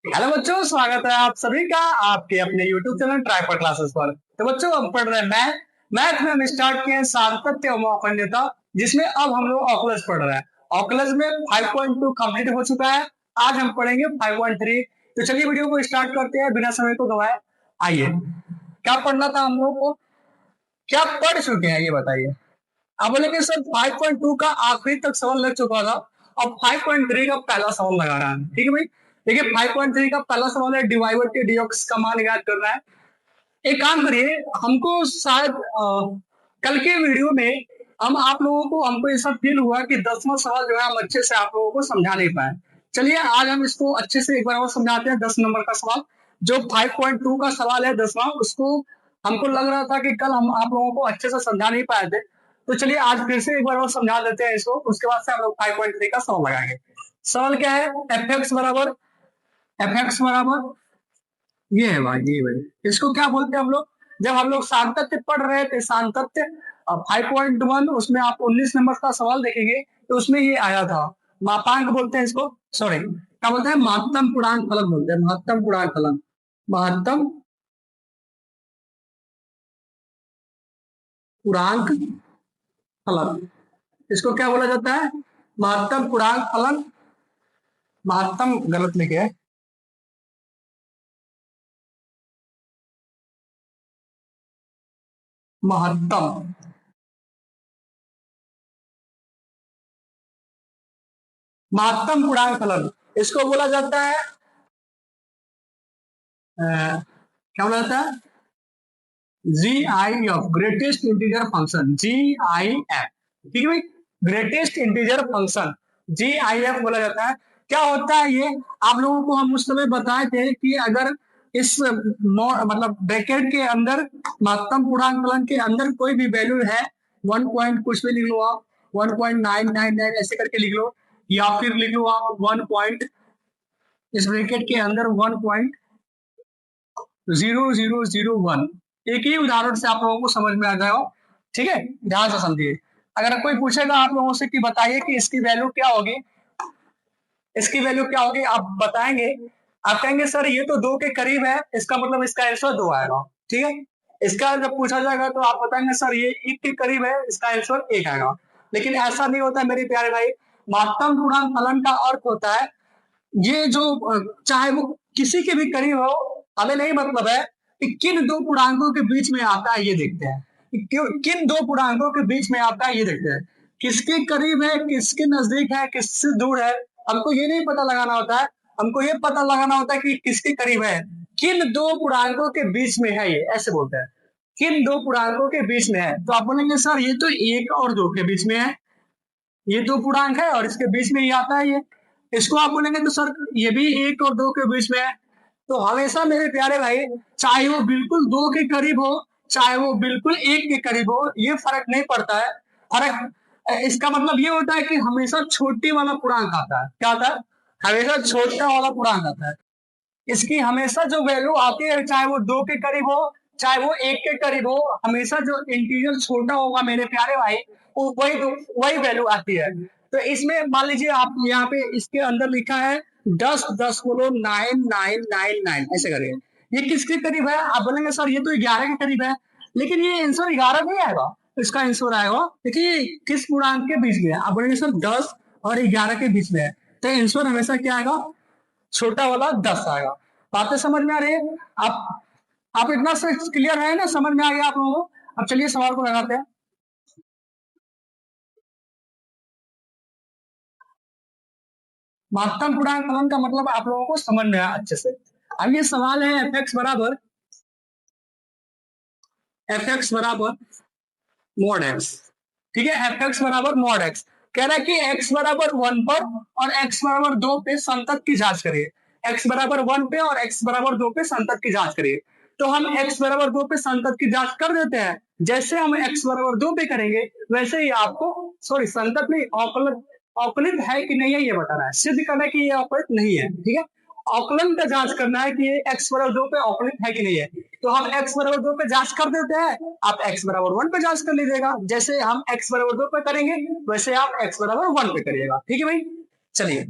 Hello बच्चों, स्वागत है आप सभी का आपके अपने YouTube चैनल ट्राइपॉड क्लासेस पर। तो बच्चों, हम पढ़ रहे हैं मैथ में हम स्टार्ट किए हैं सातत्य और अखंडता, जिसमें अब हम लोग ऑकुलस पढ़ रहे हैं। ऑकुलस में 5.2 कंप्लीट हो चुका है। आज हम पढ़ेंगे 5.3। तो चलिए वीडियो को स्टार्ट करते हैं बिना समय को गवाए। आइए, क्या पढ़ना था हम लोग को, क्या पढ़ चुके हैं ये बताइए। आप बोलेंगे सर 5.2 का आखिरी तक सवाल लग चुका था, अब 5.3 का पहला सवाल लगा रहा है। ठीक है भाई, देखिए 5.3 का पहला सवाल है डिवाइवर डीऑक्स का मान ज्ञात करना है। एक काम करिए, हमको शायद कल के वीडियो में हम आप लोगों को हमको ऐसा फील हुआ कि 10वां सवाल जो है हम अच्छे से आप लोगों को समझा नहीं पाए। चलिए आज हम इसको अच्छे से एक बार और समझाते हैं। 10 नंबर का सवाल जो 5.2 का सवाल है 10वां, उसको हमको लग रहा था कि कल हम आप लोगों को अच्छे से समझा नहीं पाए थे। तो चलिए आज फिर से एक बार और समझा देते हैं इसको, उसके बाद से हम लोग 5.3 का सवाल लगाएंगे। सवाल क्या है, एफ एक्स बराबर ये है भाई, ये भाई इसको क्या बोलते हैं हम लोग, जब हम लोग सातत्य पढ़ रहे थे सातत्य 5.1 उसमें आप 19 नंबर का सवाल देखेंगे तो उसमें ये आया था। मापांक बोलते हैं इसको, सॉरी क्या बोलते हैं, महत्तम पूर्णांक फलन बोलते हैं, महत्तम पूर्णांक फलन, महत्तम पूर्णांक फलन, इसको क्या बोला जाता है, महत्तम पूर्णांक फलन। महत्तम गलत लिखे है, महत्तम, महत्तम पूर्णांक फलन इसको बोला जाता है क्या बोला जाता है, G I F, greatest integer function, G I F. ठीक है भाई, greatest integer function G I F बोला जाता है। क्या होता है ये, आप लोगों को हम उस समय बताए थे कि अगर इस मतलब ब्रैकेट के अंदर महत्तम पूर्णांक फलन के अंदर कोई भी वैल्यू है, 1 पॉइंट कुछ भी लिख लो आप, 1.999 ऐसे करके लिख लो, या फिर लिख लो आप 1 पॉइंट, इस ब्रैकेट के अंदर 1.0001। एक ही उदाहरण से आप लोगों को समझ में आ जाएगा। ठीक है, ध्यान से समझिए। अगर कोई पूछेगा आप लोगों से कि बताइए कि इसकी वैल्यू क्या होगी, इसकी वैल्यू क्या होगी, आप बताएंगे, आप कहेंगे सर ये तो 2 के करीब है, इसका मतलब इसका आंसर 2 आएगा। ठीक है, इसका जब पूछा जाएगा तो आप बताएंगे सर ये 1 के करीब है, इसका आंसर 1 आएगा। लेकिन ऐसा नहीं होता मेरे प्यारे भाई। महत्तम पूर्णांक फलन का अर्थ होता है ये जो चाहे वो किसी के भी करीब हो, हमें नहीं मतलब है कि किन दो पूर्णांकों के बीच में आता है ये देखते हैं, किन दो पूर्णांकों के बीच में आता है ये देखते हैं, किसके करीब है, किसके नजदीक है, किससे दूर है। हमको ये नहीं पता लगाना होता है, हमको ये पता लगाना होता है कि किसके करीब है, किन दो पूर्णांकों के बीच में है, ये ऐसे बोलते हैं, किन दो पूर्णांकों के बीच में है। तो आप बोलेंगे सर ये तो 1 और 2 के बीच में है, ये 2 पूर्णांक है और इसके बीच में ही आता है ये। इसको आप बोलेंगे तो सर ये भी 1 और 2 के बीच में है। तो हमेशा मेरे प्यारे भाई, चाहे वो बिल्कुल 2 के करीब हो, चाहे वो बिल्कुल 1 के करीब हो, ये फर्क नहीं पड़ता है। फर्क इसका मतलब ये होता है कि हमेशा छोटी वाला पूर्णांक आता है। क्या आता है, हमेशा छोटा वाला पूर्णांक आता है। इसकी हमेशा जो वैल्यू आती है, चाहे वो 2 के करीब हो, चाहे वो 1 के करीब हो, हमेशा जो इंटीजर छोटा होगा मेरे प्यारे भाई, वो वही वैल्यू आती है। तो इसमें मान लीजिए आप यहाँ पे इसके अंदर लिखा है 10.9999 ऐसे करिए, ये किसके करीब है, आप बोलेंगे सर ये तो 11 के करीब है, लेकिन ये आंसर 11 नहीं आएगा, इसका आंसर आएगा, देखिए किस पूर्णांक के बीच में है, आप बोलेंगे सर 10 और 11 के बीच में है, तो आंसर हमेशा क्या आएगा, छोटा वाला 10 आएगा। बातें समझ में आ रही है, आप इतना से क्लियर है ना, समझ में आ गया आप लोगों को। अब चलिए सवाल को लगाते हैं। महत्तम पूर्णांक फलन का मतलब आप लोगों को समझ में आया अच्छे से। अब ये सवाल है एफ एक्स बराबर मॉड एक्स। ठीक है, एफ एक्स बराबर मॉड एक्स, कह रहा है कि एक्स बराबर 1 पर और एक्स बराबर 2 पे संतत की जांच करिए। एक्स बराबर 1 पे और एक्स बराबर 2 पे संतत की जांच करिए। तो हम एक्स बराबर 2 पे संतत की जांच कर देते हैं। जैसे हम एक्स बराबर 2 पे करेंगे वैसे ही आपको, सॉरी संतत नहीं, अवकलित, अवकलित है कि नहीं है ये बताना है, सिद्ध करना है कि ये अवकलित नहीं है। ठीक है, अवकलन का जांच करना है कि ये एक्स बराबर 2 पे अवकलित है कि नहीं है। तो हम एक्स बराबर 2 पे जांच कर देते हैं, आप एक्स बराबर 1 पे जांच कर लीजिएगा। जैसे हम एक्स बराबर 2 पे करेंगे वैसे आप एक्स बराबर 1 पे करिएगा। ठीक है भाई, चलिए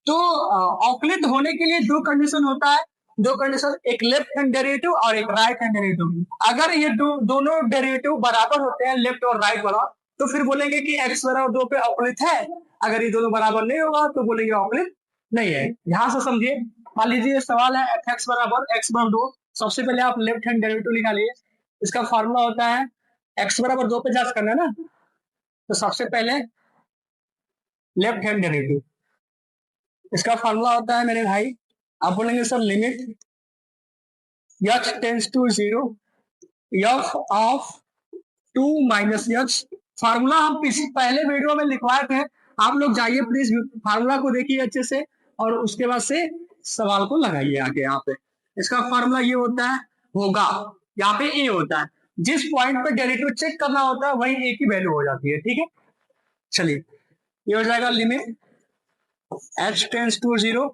तो अवकलित होने के लिए दो कंडीशन होता है, दो कंडीशन, एक लेफ्ट हैंड डेरिवेटिव और एक राइट हैंड डेरिवेटिव। अगर ये दोनों डेरिवेटिव बराबर होते हैं, लेफ्ट और राइट वाला, तो फिर बोलेंगे कि x बराबर 2 पे अवकलित है। अगर ये दोनों बराबर नहीं होगा तो बोलेंगे अवकलित नहीं है। ध्यान से समझिए। मान लीजिए सवाल है x बराबर 2। सबसे पहले आप लेफ्ट हैंड डेरिवेटिव निकालिए। इसका फॉर्मूला होता है x बराबर 2 पे जांच करना है ना, तो सबसे पहले लेफ्ट हैंड डेरिवेटिव, इसका फॉर्मूला होता है मेरे भाई, आप बोलेंगे sir limit x tends to 0 f of 2 minus x। Formula हम पहले वीडियो में लिखवाए थे, आप लोग जाइए प्लीज फार्मूला को देखिए अच्छे से और उसके बाद से सवाल को लगाइए आगे। यहाँ पे इसका फार्मूला ये होता है, होगा यहाँ पे a होता है, जिस पॉइंट पे डेरिवेटिव चेक करना होता है वही a की वैल्यू हो जाती है। ठीक है, चलिए ये हो जाएगा लिमिट h टेंस टू 0।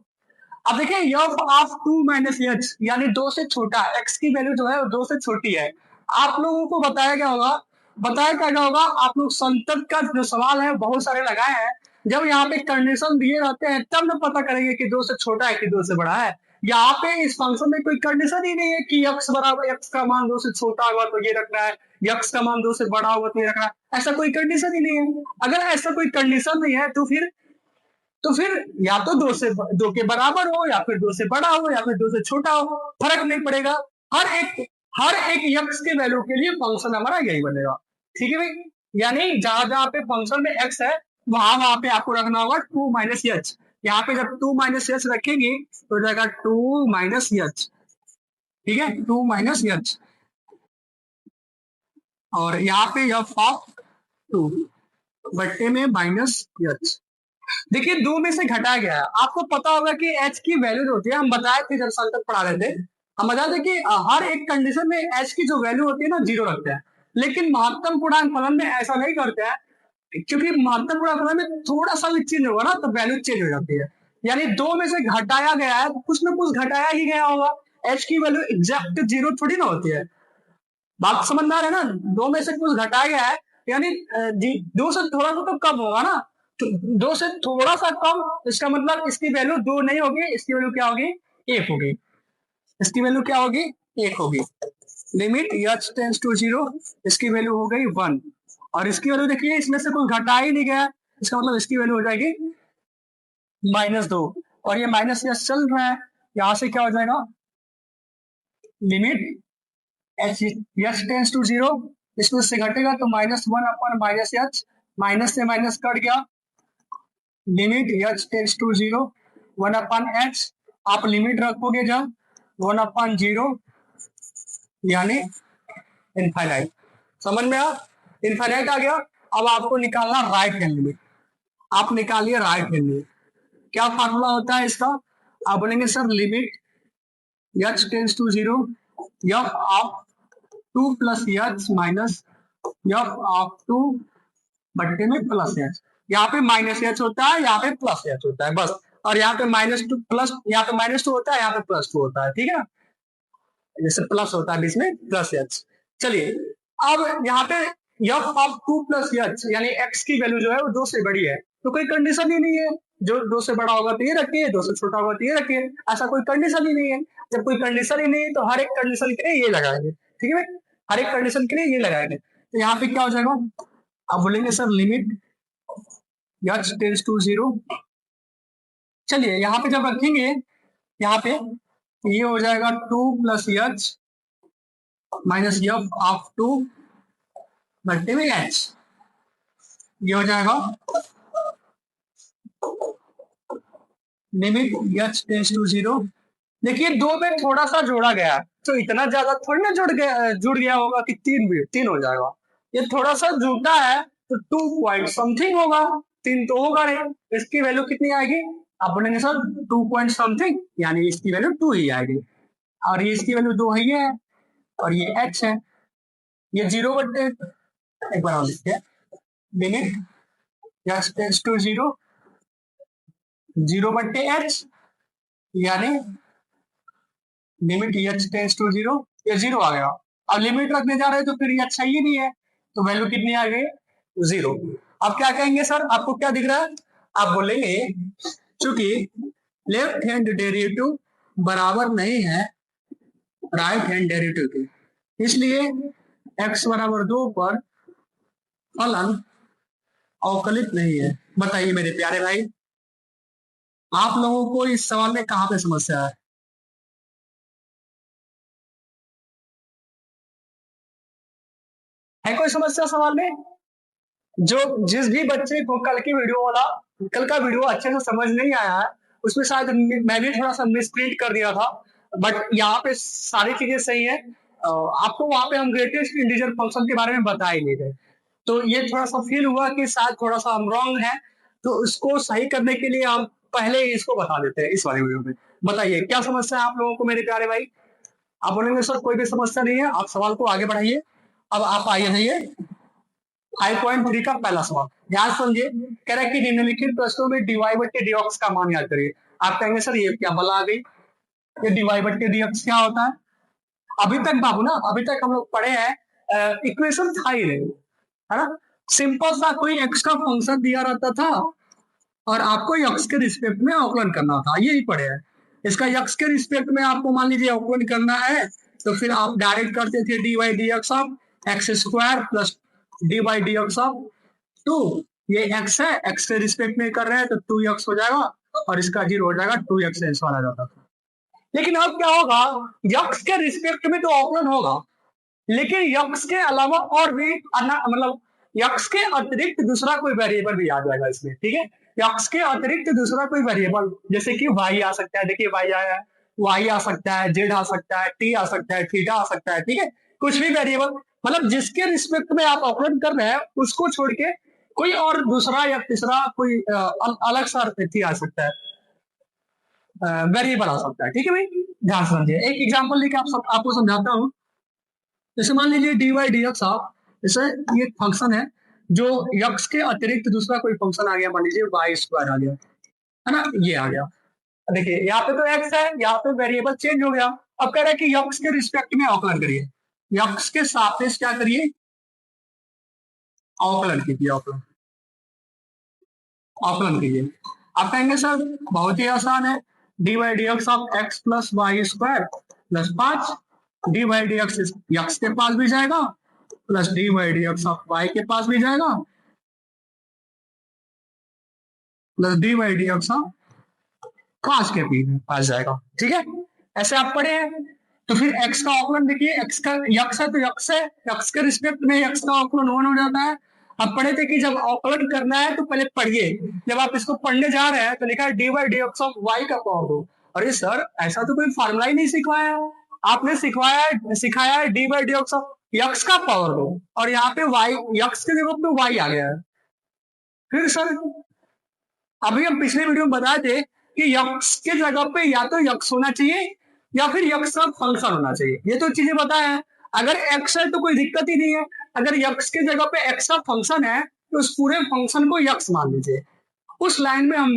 अब देखिए f ऑफ 2 माइनस h यानी 2 से छोटा, x की वैल्यू जो है वो 2 से छोटी है। आप लोगों को बताया क्या होगा, आप लोग संतत का जो सवाल है बहुत सारे लगाए हैं। जब यहाँ पे कंडीशन दिए रहते हैं तब ना पता करेंगे कि 2 से छोटा है कि 2 से बड़ा है। यहाँ पे इस फंक्शन में कोई कंडीशन ही नहीं है कि x बराबर x का मान 2 से छोटा होगा तो ये रखना है, x का मान 2 से बड़ा होगा तो ये रखना है। ऐसा कोई कंडीशन ही नहीं है। अगर ऐसा कोई कंडीशन नहीं है तो फिर या तो 2 के बराबर हो, या फिर 2 से बड़ा हो, या फिर 2 से छोटा हो, फर्क नहीं पड़ेगा। हर एक x के वैल्यू के लिए फंक्शन हमारा यही बनेगा। ठीक है भाई, यानी जहां जहां पे फंक्शन में x है वहां पे आपको रखना होगा 2 माइनस एच। यहाँ पे जब 2 माइनस एच रखेंगे तो जाएगा 2 माइनस एच। ठीक है, 2 माइनस एच, और यहाँ पे f ऑफ 2 बट्टे में माइनस एच। देखिए 2 में से घटाया गया है। आपको पता होगा कि h की वैल्यू जो होती है, हम बताए थे जब संतत पढ़ा रहे थे, हम बताते थे कि हर एक कंडीशन में h की जो वैल्यू होती है ना 0 रखते हैं। लेकिन महत्तम पूर्णांक फलन में ऐसा नहीं करते हैं, क्योंकि महत्तम पूर्णांक फलन में थोड़ा सा भी चेंज होगा ना तो वैल्यू चेंज हो जाती है। यानी 2 में से घटाया गया है तो कुछ ना कुछ घटाया ही गया होगा। h की वैल्यू एग्जैक्ट 0 थोड़ी ना होती है। बात समझ में आ रहा है ना, 2 में से कुछ घटाया गया है यानी 2 से थोड़ा सा तो कम होगा ना, तो 2 से थोड़ा सा कम, इसका मतलब इसकी वैल्यू 2 नहीं होगी, इसकी वैल्यू क्या होगी, 1 होगी। इसकी वैल्यू क्या होगी, 1 होगी। लिमिट h टेंस टू 0, इसकी वैल्यू हो गई 1, और इसकी वैल्यू देखिए इसमें से कुछ घटा ही नहीं गया, इसका मतलब इसकी वैल्यू हो जाएगी -2, और ये माइनस यस चल रहा है, यहां से क्या हो जाएगा, लिमिट h टेंस टू 0, इसमें से घटेगा तो -1 अपन माइनस एच, माइनस से माइनस कट गया, लिमिट h टेंस टू 0 1 अपन h। आप लिमिट रखोगे जब 1/0 यानी इनफाइनाइट। समझ में आ, इनफाइनाइट आ गया। अब आपको निकालना राइट हैंड लिमिट। आप निकालिए राइट हैंड लिमिट। क्या फार्मूला होता है इसका, आप बोलेंगे sir limit h tends to 0 f of 2 plus h minus f of 2 बट्टे में प्लस एच। यहाँ पे माइनस एच होता है, यहाँ पे प्लस एच होता है बस, और यहाँ पे -2 प्लस, यहाँ पे -2 होता है, यहाँ पे +2 होता है। ठीक है, जैसे प्लस होता है बीच में प्लस एच। चलिए अब यहाँ पे f ऑफ 2 प्लस एच यानी x की वैल्यू जो है वो 2 से बड़ी है, तो कोई कंडीशन ही नहीं है, जो 2 से बड़ा होगा तो ये रखिए, 2 से छोटा होगा तो ये रखिए, ऐसा कोई कंडीशन ही नहीं है। जब कोई कंडीशन ही नहीं है तो हर एक कंडीशन के लिए ये लगाएंगे। ठीक है, हर एक कंडीशन के लिए ये लगाएंगे, तो यहाँ पे क्या हो जाएगा, आप बोलेंगे sir limit h tends to 0। चलिए यहाँ पे जब रखेंगे, यहाँ पे ये हो जाएगा 2 plus h minus f of 2 बट्टे में h, ये हो जाएगा लिमिट h टेंस टू 0। देखिए 2 में थोड़ा सा जोड़ा गया है, तो इतना ज्यादा थोड़ी ना जुड़ गया होगा कि 3 हो जाएगा। ये थोड़ा सा जुड़ता है तो 2 पॉइंट समथिंग होगा, 3 तो होगा नहीं। इसकी वैल्यू कितनी आएगी, आप बोलेंगे सर 2 पॉइंट समथिंग, यानी इसकी वैल्यू 2 ही आएगी, और ये इसकी वैल्यू 2 ही है, और ये h है, ये 0 बट्टे, एक बार और लिखते हैं, लिमिट h टेंस टू 0 0 बट्टे h यानी लिमिट h टेंस टू 0, ये 0 आ गया। अब लिमिट रखने जा रहे हैं तो फिर ये अच्छा ही नहीं है, तो वैल्यू कितनी आ गई, 0। अब क्या कहेंगे सर, आपको क्या दिख रहा है, आप बोलेंगे चूंकि लेफ्ट हैंड डेरिवेटिव बराबर नहीं है राइट हैंड डेरिवेटिव के, इसलिए x बराबर 2 पर फलन अवकलित नहीं है। बताइए मेरे प्यारे भाई, आप लोगों को इस सवाल में कहां पे समस्या है कोई समस्या सवाल में? जो जिस भी बच्चे को कल का वीडियो अच्छे से समझ नहीं आया है, उसमें शायद मैं भी थोड़ा सा मिसप्रिंट कर दिया था, बट यहाँ पे सारी चीजें सही है। आपको वहां पे हम ग्रेटेस्ट इंटीजर फंक्शन के बारे में बता ही नहीं थे, तो ये थोड़ा सा फील हुआ कि शायद थोड़ा सा हम रॉन्ग है, तो इसको सही करने के लिए हम पहले ही इसको बता देते हैं इस वाले वीडियो में। बताइए क्या समस्या है आप लोगों को मेरे प्यारे भाई? आप बोलेंगे सर कोई भी समस्या नहीं है, आप सवाल को आगे बढ़ाइए। अब आप आइए 5.3 का पहला सवाल ध्यान समझिए। कह रहा है कि निम्नलिखित प्रश्नों में डीवाई बटे डीएक्स का मान याद करिए। आप कहेंगे सर ये क्या बला आ गई, ये डीवाई बटे डीएक्स क्या होता है? अभी तक बाबू ना, अभी तक हम लोग पढ़े हैं इक्वेशन था ही नहीं, है ना। सिंपल सा कोई एक्स का फंक्शन दिया रहता था और आपको एक्स के रिस्पेक्ट में अवकलन करना था, यही पढ़े हैं। इसका एक्स के रिस्पेक्ट में आपको मान लीजिए अवकलन करना है, तो फिर आप डायरेक्ट करते थे D by d x of x square plus d by d x of 2। ये एक्स है, एक्स के रिस्पेक्ट में कर रहे हैं तो 2x हो जाएगा और इसका 0 हो जाएगा, 2x आंसर आ जाता था। लेकिन अब क्या होगा, यक्स के रिस्पेक्ट में तो अवकलन होगा, लेकिन यक्स के अलावा और भी मतलब यक्स के अतिरिक्त दूसरा कोई वेरिएबल भी आ जाएगा इसमें, ठीक है। यक्स के अतिरिक्त दूसरा कोई वेरिएबल, जैसे कि वाई आ सकता है, देखिए वाई आया है, वाई आ सकता है, जेड आ सकता है, टी आ सकता है, थीटा आ सकता है, ठीक है। कुछ भी वेरिएबल, मतलब जिसके रिस्पेक्ट में आप अवकलन कर रहे हैं उसको छोड़ के कोई और दूसरा या तीसरा कोई अलग सा अतिथि आ सकता है, वेरिएबल आ सकता है, ठीक है भाई। ध्यान से समझिए, एक एग्जांपल लेके आपको समझाता हूँ। जैसे मान लीजिए d y d x of, जैसे ये फंक्शन है जो यक्स के अतिरिक्त दूसरा कोई फंक्शन आ गया, मान लीजिए वाई स्क्वायर आ गया, है ना, ये आ गया। देखिए यहाँ पे तो एक्स है, यहाँ पे वेरिएबल चेंज हो गया। अब कह रहा है कि यक्स के रिस्पेक्ट में अवकलन करिए, यक्स के सापेक्ष क्या करिए, अवकलन कीजिए, अवकलन अवकलन कीजिए। आप कहेंगे सर बहुत ही आसान है, d y d x of x plus y square plus 5 d y d x x के पास भी जाएगा plus d y d x of y के पास भी जाएगा plus d y d x of 5 के पास जाएगा, ठीक है। ऐसे आप पढ़े हैं, तो फिर x का अवकलन देखिए, x का यक्स है तो यक्स है, यक्स के रिस्पेक्ट में x का अवकलन 1 हो जाता है। अब पढ़े थे कि जब अवकलन करना है तो पहले पढ़िए, जब आप इसको पढ़ने जा रहे हैं तो लिखा है d y d x of y का पावर दो। अरे सर ऐसा तो कोई फार्मूला ही नहीं सिखवाया है, आपने सिखाया है d y d x of x का पावर दो, और यहाँ पे वाई, यक्स के जगह पे वाई आ गया है। फिर सर अभी हम पिछले वीडियो में बताए थे कि यक्स के जगह पे या तो यक्स होना चाहिए या फिर यक्स का फंक्शन होना चाहिए, ये तो चीजें बताए हैं। अगर एक्स है तो कोई दिक्कत ही नहीं है, अगर यक्स के जगह पे एक्स का फंक्शन है तो उस पूरे फंक्शन को यक्स मान लीजिए। उस लाइन में हम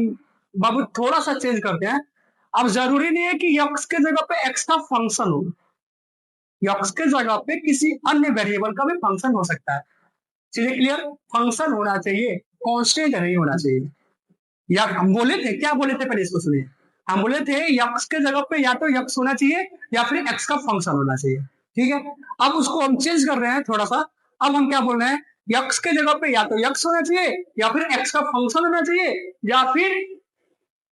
बाबू थोड़ा सा चेंज करते हैं। अब जरूरी नहीं है कि यक्स के जगह पे एक्स का फंक्शन हो, यक्स के जगह पे किसी अन्य वेरिएबल का भी फंक्शन हो सकता है। चलिए क्लियर, फंक्शन होना चाहिए, कांस्टेंट नहीं होना चाहिए। या हम बोले थे, क्या बोले थे पहले इसको सुनिए, हम बोले थे यक्स के जगह पे या तो यक्स होना चाहिए या फिर एक्स का फंक्शन होना चाहिए, ठीक है। अब उसको हम चेंज कर रहे हैं थोड़ा सा, अब हम क्या बोल रहे हैं, यक्स के जगह पे या तो यक्स होना चाहिए या फिर एक्स का फंक्शन होना चाहिए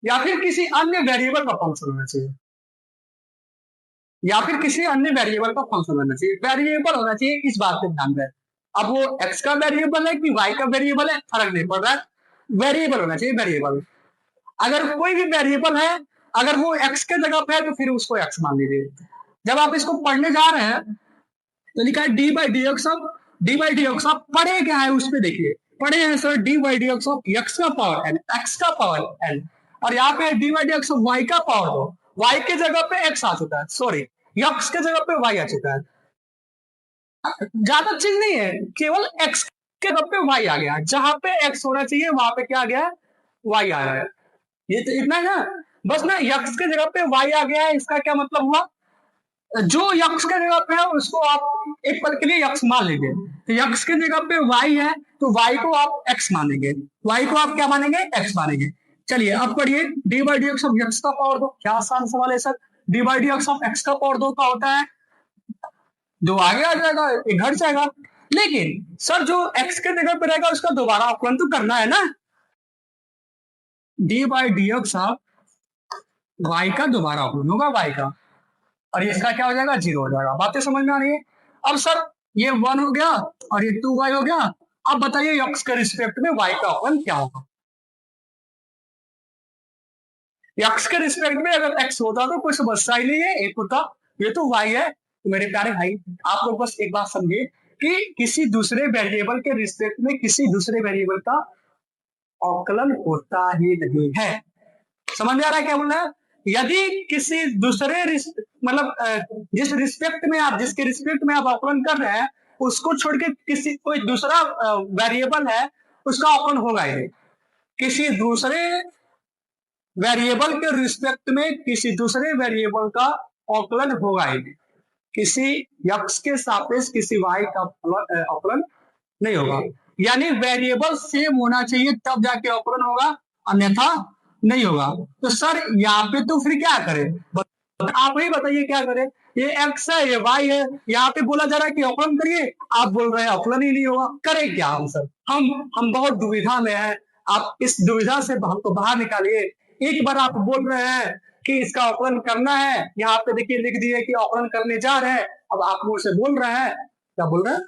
या फिर किसी अन्य वेरिएबल का फंक्शन होना चाहिए, या फिर किसी अन्य वेरिएबल का फंक्शन होना चाहिए। वेरिएबल होना चाहिए, इस बात पे ध्यान दें। अब वो एक्स का वेरिएबल है कि वाई का वेरिएबल है, फर्क नहीं पड़ रहा है, वेरिएबल होना चाहिए, वेरिएबल। अगर कोई भी वेरिएबल है, अगर वो एक्स के जगह पे है तो फिर उसको एक्स मान लीजिए। जब आप इसको पढ़ने जा रहे हैं तो लिखा है d by d x of, d by d x of पढ़े क्या है उस पर देखिए, पढ़े हैं sir d by d x of x का पावर एन, एक्स का पावर एन, और यहाँ पे d by d x of y का पावर दो, वाई के जगह पे एक्स आ चुका है, सॉरी एक्स के जगह पे वाई आ चुका है। ज्यादा चीज नहीं है, केवल एक्स के जगह पे वाई आ गया, जहां पे एक्स होना चाहिए वहां पे क्या आ गया है, वाई आ रहा है। ये तो इतना है ना, बस ना यक्स के जगह पे वाई आ गया है, इसका क्या मतलब हुआ, जो यक्स के जगह पे है उसको आप एक पल के लिए यक्स मान लेंगे। तो यक्स के जगह पे वाई है तो वाई को आप एक्स मानेंगे, वाई को आप क्या मानेंगे, एक्स मानेंगे। चलिए अब पढ़िए, d by d x of x का पावर दो। क्या आसान सवाल है sir, d by d x of x का पावर दो का होता है दो आगे आ जाएगा, एक घट जाएगा। लेकिन सर जो एक्स के जगह पे रहेगा उसका दोबारा अवकलन तो करना है ना, d by d x of y का दोबारा अवकलन होगा वाई का, और इसका क्या हो जाएगा, जीरो हो जाएगा। बातें समझ में आ रही है। अब सर ये 1 हो गया और ये 2y हो गया। अब बताइए एक्स के रिस्पेक्ट में y का अवकलन क्या होगा। एक्स के रिस्पेक्ट में अगर x होता तो कोई समस्या ही नहीं है, एक होता, ये तो y है। तो मेरे प्यारे भाई आप लोग बस एक बात समझिए कि किसी दूसरे वेरिएबल के रिस्पेक्ट में किसी दूसरे वेरिएबल का अवकलन होता ही नहीं है। समझ में आ रहा है क्या बोलना है। यदि किसी दूसरे मतलब जिस रिस्पेक्ट में आप जिसके रिस्पेक्ट में आप अवकलन कर रहे हैं उसको छोड़ के किसी कोई दूसरा वेरिएबल है उसका अवकलन होगा ही नहीं। किसी दूसरे वेरिएबल के रिस्पेक्ट में किसी दूसरे वेरिएबल का अवकलन होगा ही नहीं। किसी x के सापेक्ष किसी y का अवकलन नहीं होगा। यानी वेरिएबल सेम होना चाहिए तब जाके अवकलन होगा, अन्यथा नहीं होगा। तो सर यहाँ पे तो फिर क्या करें, आप ही बताइए क्या करें। ये x है ये y है, यहाँ पे बोला जा रहा है कि अवकलन करिए, आप बोल रहे हैं अवकलन ही नहीं होगा। करें क्या हम सर, हम बहुत दुविधा में हैं। आप इस दुविधा से हमको बाहर निकालिए। एक बार आप बोल रहे हैं कि इसका अवकलन करना है, यहाँ पे देखिए लिख दिए कि अवकलन करने जा रहे हैं। अब आप मुझ से बोल रहे हैं, क्या बोल रहे हैं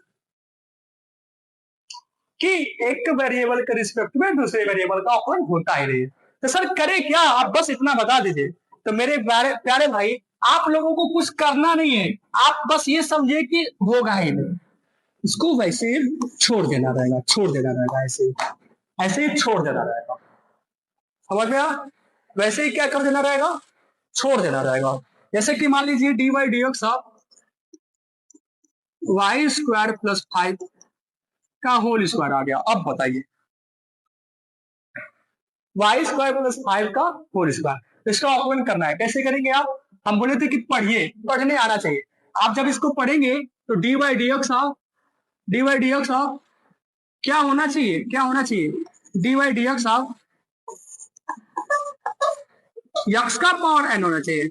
कि एक वेरिएबल के रिस्पेक्ट में दूसरे वेरिएबल का अवकलन होता ही नहीं। तो सर करे क्या, आप बस इतना बता दीजिए। तो मेरे प्यारे भाई आप लोगों को कुछ करना नहीं है, आप बस ये समझिए कि होगा ही नहीं, इसको वैसे ही छोड़ देना रहेगा, छोड़ देना रहेगा, ऐसे ही छोड़ देना रहेगा। समझ में आ, वैसे ही क्या कर देना रहेगा, छोड़ देना रहेगा। जैसे कि मान लीजिए d y d x of y square plus 5 का होल स्क्वायर आ गया। अब बताइए वाई स्क्वायर प्लस 5 का होल स्क्वायर, इसका अवकलन करना है। कैसे करेंगे आप, हम बोले थे कि पढ़िए, पढ़ने आना चाहिए। आप जब इसको पढ़ेंगे तो d y d x of क्या होना चाहिए, क्या होना चाहिए, d y d x of x का पावर एन होना चाहिए,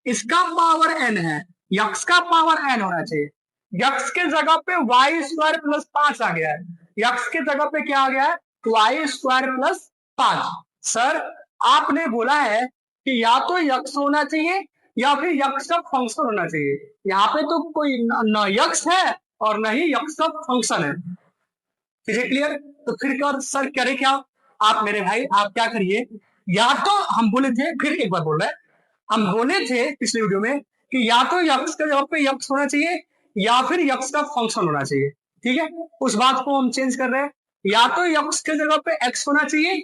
इसका पावर एन है, यक्स का पावर एन होना चाहिए। यक्स के जगह पे वाई स्क्वायर प्लस 5 आ गया है, यक्स के जगह पे क्या आ गया है, वाई स्क्वायर प्लस 5। सर आपने बोला है कि या तो यक्स होना चाहिए या फिर यक्स का फंक्शन होना चाहिए। यहाँ पे तो कोई न यक्स है और न ही यक्स का फंक्शन है। फिर क्लियर, तो फिर क्या सर करे क्या, आप मेरे भाई आप क्या करिए, या तो हम बोले थे, फिर एक बार बोल रहे हैं, हम बोले थे पिछले वीडियो में कि या तो यक्स के जगह पे यक्स होना चाहिए या फिर यक्स का फंक्शन होना चाहिए। ठीक है, उस बात को हम चेंज कर रहे हैं, या तो यक्स के जगह पे एक्स होना चाहिए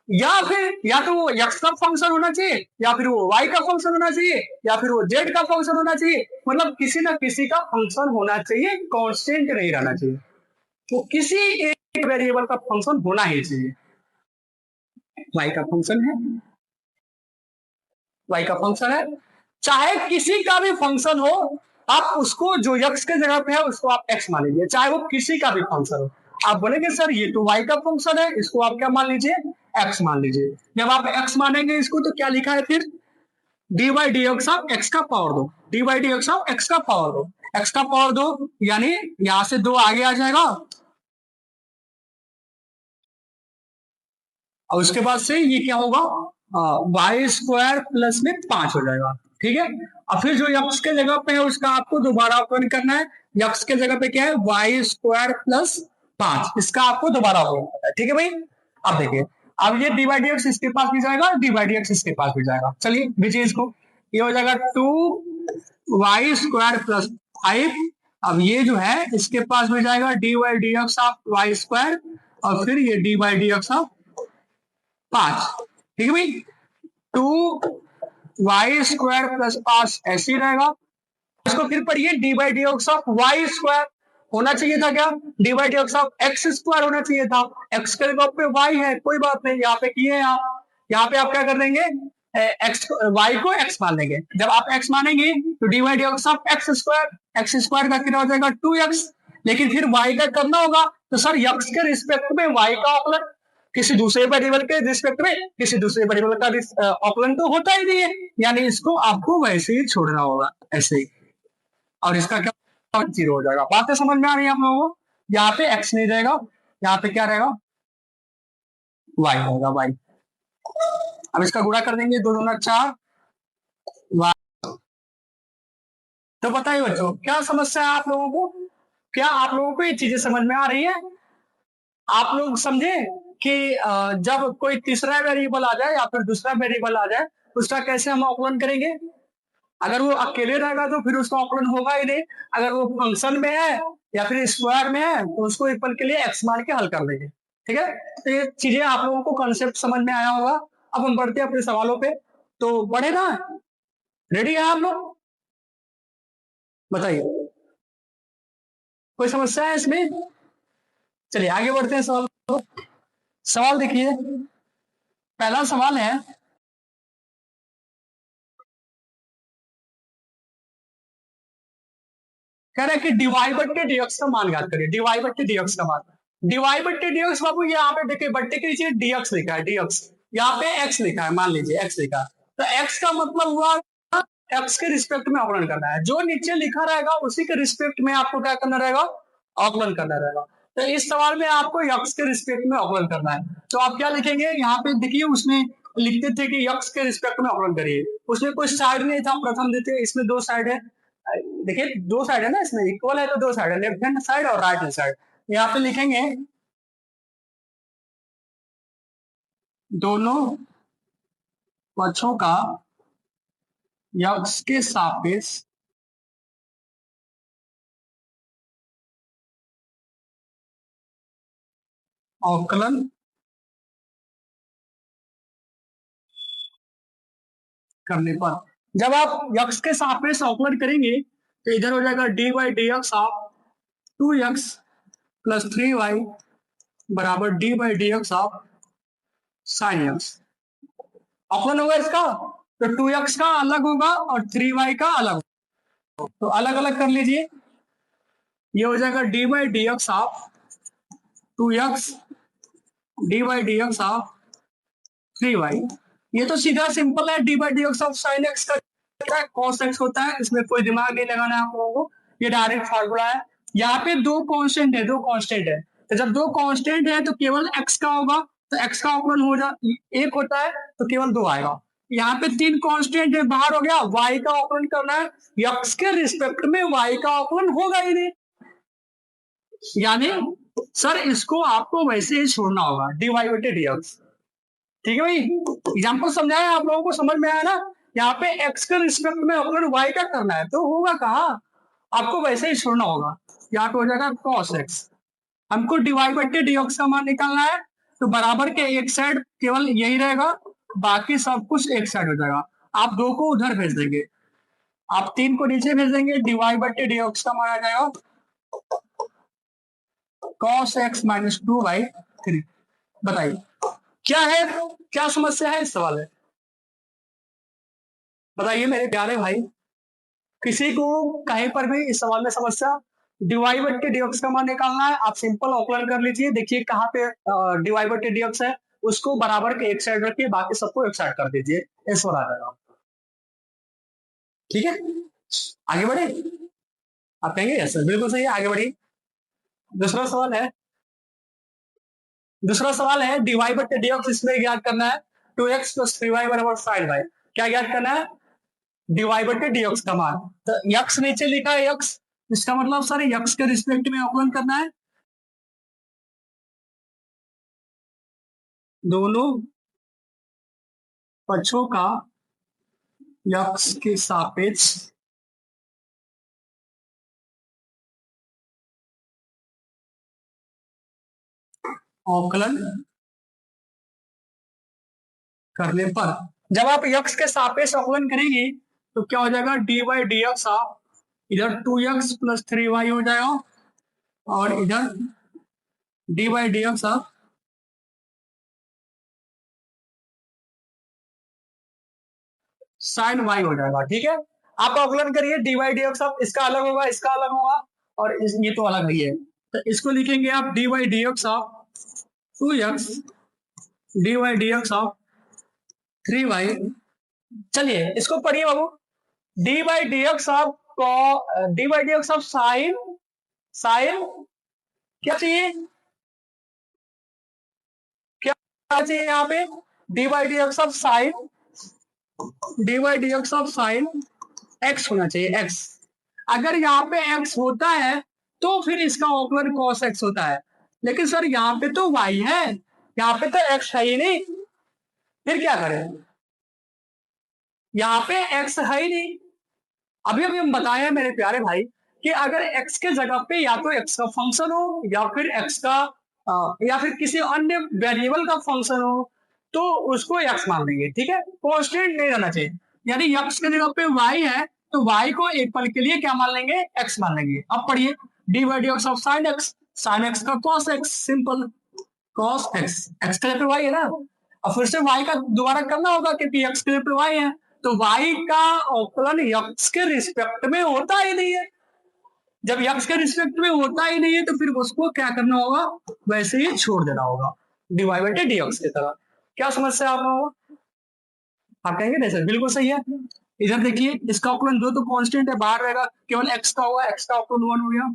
या तो वो यक्स का फंक्शन होना चाहिए या फिर वो वाई का फंक्शन होना चाहिए या फिर वो जेड का फंक्शन होना चाहिए। मतलब किसी ना किसी का फंक्शन होना चाहिए, कांस्टेंट नहीं रहना चाहिए। तो किसी एक वेरिएबल का फंक्शन होना ही चाहिए। वाई का फंक्शन है, वाई का फंक्शन है, चाहे किसी का भी फंक्शन हो, आप उसको जो यक्स के जगह पे है उसको आप एक्स मान लीजिए, चाहे वो किसी का भी फंक्शन हो। आप बोलेंगे सर ये तो वाई का फंक्शन है, इसको आप क्या मान लीजिए, एक्स मान लीजिए। जब आप एक्स मानेंगे इसको तो क्या लिखा है फिर, d y d x of x का पावर दो, d y d x of x का पावर दो, एक्स का पावर दो, यानी यहां से 2 आगे आ जाएगा और उसके बाद से ये क्या होगा, वाई स्क्वायर प्लस में 5 हो जाएगा। ठीक है, और फिर जो यक्स के जगह पे है उसका आपको दोबारा अवकलन करना है। यक्स के जगह पे क्या है, वाई स्क्वायर प्लस 5, इसका आपको दोबारा अवकलन करना है। ठीक है भाई, अब देखिए, अब ये डी बाई डी एक्स इसके पास भी जाएगा, डी बाई डी एक्स इसके पास भी जाएगा। चलिए भेजिए इसको, ये हो जाएगा 2 वाई स्क्वायर प्लस 5। अब ये जो है इसके पास भी जाएगा d y d x of y square और फिर ये d by d x of 5। ठीक है भाई, 2 वाई स्क्वायर प्लस 5 ऐसे ही रहेगा। इसको फिर पढ़िए, d by d x of y square होना चाहिए था क्या, d by d x of x square होना चाहिए था। एक्स के जगह पे वाई है, कोई बात नहीं, यहाँ पे किए हैं आप, यहाँ पे आप क्या कर देंगे, एक्स वाई को एक्स मान लेंगे। जब आप एक्स मानेंगे तो D by d x of x square का कितना हो जाएगा 2x। लेकिन फिर वाई का करना होगा तो सर यक्स के रिस्पेक्ट में वाई का अवकलन, किसी दूसरे वेरिएबल के रिस्पेक्ट में किसी दूसरे वेरिएबल का ऑपरेंड तो होता ही नहीं है, यानी इसको आपको वैसे ही छोड़ना होगा, ऐसे ही। और इसका क्या, जीरो हो जाएगा। बातें समझ में आ रही है आप लोगों को? यहाँ पे एक्स नहीं रहेगा, यहाँ पे क्या रहेगा, वाई रहेगा, वाई। अब इसका गुणा कर देंगे, दो दूना चार, वाई। तो बताइए बच्चों, क्या समस्या है आप लोगों को? क्या आप लोगों को ये चीजें समझ में आ रही है? आप लोग समझे कि जब कोई तीसरा वेरिएबल आ जाए या फिर दूसरा वेरिएबल आ जाए, उसका कैसे हम आकलन करेंगे? अगर वो अकेले रहेगा तो फिर उसका आकलन होगा ही नहीं। अगर वो फंक्शन में है या फिर स्क्वायर में है तो उसको इक्वल के लिए एक्स मान के हल कर देंगे। ठीक है, तो ये चीजें आप लोगों को कॉन्सेप्ट समझ में आया होगा। अब हम बढ़ते हैं अपने सवालों पे, तो बढ़े ना? रेडी है आप लोग? बताइए, कोई समस्या है इसमें? चलिए आगे बढ़ते हैं सवाल। सवाल देखिए, पहला सवाल है, कह रहा है कि डीवाई बट्टे डीएक्स का मान याद करिए। डीवाई बट्टे डीएक्स का मान, डीवाई बट्टे डीएक्स, बाबू यहाँ पे देखिए बट्टे के नीचे डीएक्स लिखा है, डीएक्स, यहाँ पे एक्स लिखा है, मान लीजिए एक्स लिखा है, तो एक्स का मतलब हुआ एक्स के रिस्पेक्ट में आकलन करना है। जो नीचे लिखा रहेगा उसी के रिस्पेक्ट में आपको क्या करना रहेगा, आकलन करना रहेगा। तो इस सवाल में आपको एक्स के रिस्पेक्ट में आकलन करना है, तो आप क्या लिखेंगे, यहाँ पे देखिए उसमें लिखते थे कि एक्स के रिस्पेक्ट में आकलन करिए, उसमें कोई साइड नहीं था, प्रथम देते, इसमें दो साइड है। देखिए दो साइड है ना, इसमें इक्वल है तो दो साइड है, लेफ्ट हैंड साइड और राइट हैंड साइड। यहाँ पे लिखेंगे दोनों पक्षों का एक्स के सापेक्ष अवकलन करने पर, जब आप एक्स के सापेक्ष अवकलन करेंगे तो इधर हो जाएगा d by d x of 2x plus 3y बराबर D by d x of sine x. अवकलन होगा इसका, तो 2x का अलग होगा और 3y का अलग होगा, तो अलग अलग कर लीजिए। ये हो जाएगा d by d x of 2x D by d x of 3y। ये तो सीधा सिंपल है, d by d x of sine x का क्या है, कॉस एक्स होता है, इसमें कोई दिमाग नहीं लगाना है आप लोगों को, ये डायरेक्ट फार्मूला है। यहाँ पे दो कांस्टेंट है, दो कांस्टेंट है, तो जब दो कांस्टेंट है तो केवल एक्स का होगा, तो एक्स का अवकलन हो जा एक होता है तो केवल दो आएगा। यहाँ पे तीन कांस्टेंट है, बाहर हो गया, वाई का अवकलन करना है, एक्स के रिस्पेक्ट में वाई का अवकलन होगा ही नहीं, यानी सर इसको आपको वैसे ही छोड़ना होगा, डी वाई बटे डी एक्स। ठीक है भाई, एग्जाम्पल समझाया आप लोगों को, समझ में आया ना? यहाँ पे एक्स के रिस्पेक्ट में अगर वाई का करना है तो होगा कहा, आपको वैसे ही छोड़ना होगा, यहाँ पे हो जाएगा cos x। हमको डिवाइड बटे डी एक्स का मान निकालना है, तो बराबर के एक साइड केवल यही रहेगा, बाकी सब कुछ एक साइड हो जाएगा। आप दो को उधर भेज देंगे, आप तीन को नीचे भेज देंगे, डिवाइड बटे डी एक्स का मान आ जाएगा cos x माइनस 2/3। बताइए क्या है, क्या समस्या है इस सवाल में? बताइए मेरे प्यारे भाई, किसी को कहीं पर भी इस सवाल में समस्या, डिवाई बटे डीएक्स का मान निकालना है, आप सिंपल ऑकलन कर लीजिए, देखिए कहाँ पे डिवाई बटे डीएक्स है, उसको बराबर के एक साइड रखिए, बाकी सबको एक साइड कर दीजिए, इस पर आ जाएगा। ठीक है, आगे बढ़े? आप कहेंगे यस सर, बिल्कुल सही है, आगे बढ़िए। दूसरा सवाल है, दूसरा सवाल है डिवाई बटे डीएक्स, इसमें ज्ञात करना है 2x प्लस 3y बराबर 5y। क्या ज्ञात करना है? डिवाइड बटे डीएक्स का मान, तो यक्स नीचे लिखा है यक्स, इसका मतलब सर यक्स के रिस्पेक्ट में अवकलन करना है, दोनों पक्षों का यक्स के सापेक्ष अवकलन करने पर, जब आप यक्स के सापेक्ष अवकलन करेंगे तो क्या हो जाएगा, d by d x of, इधर 2x प्लस 3y हो जाएगा, और इधर d by d x of sign y हो जाएगा। ठीक है, आप अवकलन करिए, D by d x of, इसका अलग होगा, इसका अलग होगा, और ये तो अलग ही है, तो इसको लिखेंगे आप d by d x of 2x d y d x of 3y, चलिए इसको पढ़िए बाबू, d by d x of d by d x of sine, sine क्या चाहिए, क्या चाहिए यहाँ पे, d by d x of sine, d by d x of sine x होना चाहिए, एक्स। अगर यहाँ पे एक्स होता है तो फिर इसका ऑक्लर कॉस एक्स होता है, लेकिन सर यहाँ पे तो वाई है, यहाँ पे तो एक्स है ही नहीं, फिर क्या करें, यहाँ पे एक्स है ही नहीं। अभी अभी हम बताए हैं मेरे प्यारे भाई कि अगर एक्स के जगह पे या तो एक्स का फंक्शन हो या फिर एक्स का या फिर किसी अन्य वेरिएबल का फंक्शन हो तो उसको एक्स मान लेंगे, ठीक है, कांस्टेंट नहीं रहना चाहिए। यानी एक्स के जगह पे वाई है तो वाई को एक पल के लिए क्या मान लेंगे, एक्स मान लेंगे। अब पढ़िए, d by d x of sine x, sine x का cos x, simple, cos x, x के जगह पे वाई है ना, और फिर से वाई का दोबारा करना होगा क्योंकि एक्स के जगह पे वाई है, तो y का अवकलन x के रिस्पेक्ट में होता ही नहीं है। जब x के रिस्पेक्ट में होता ही नहीं है तो फिर उसको क्या करना होगा, वैसे ही छोड़ देना होगा, डिवाइडेड dx की तरह। क्या समस्या आप लोगों को, आप कहेंगे नहीं सर बिल्कुल सही है। इधर देखिए, इसका अवकलन 2 तो कांस्टेंट है, बाहर रहेगा, केवल x का होगा, x का अवकलन 1 हो गया,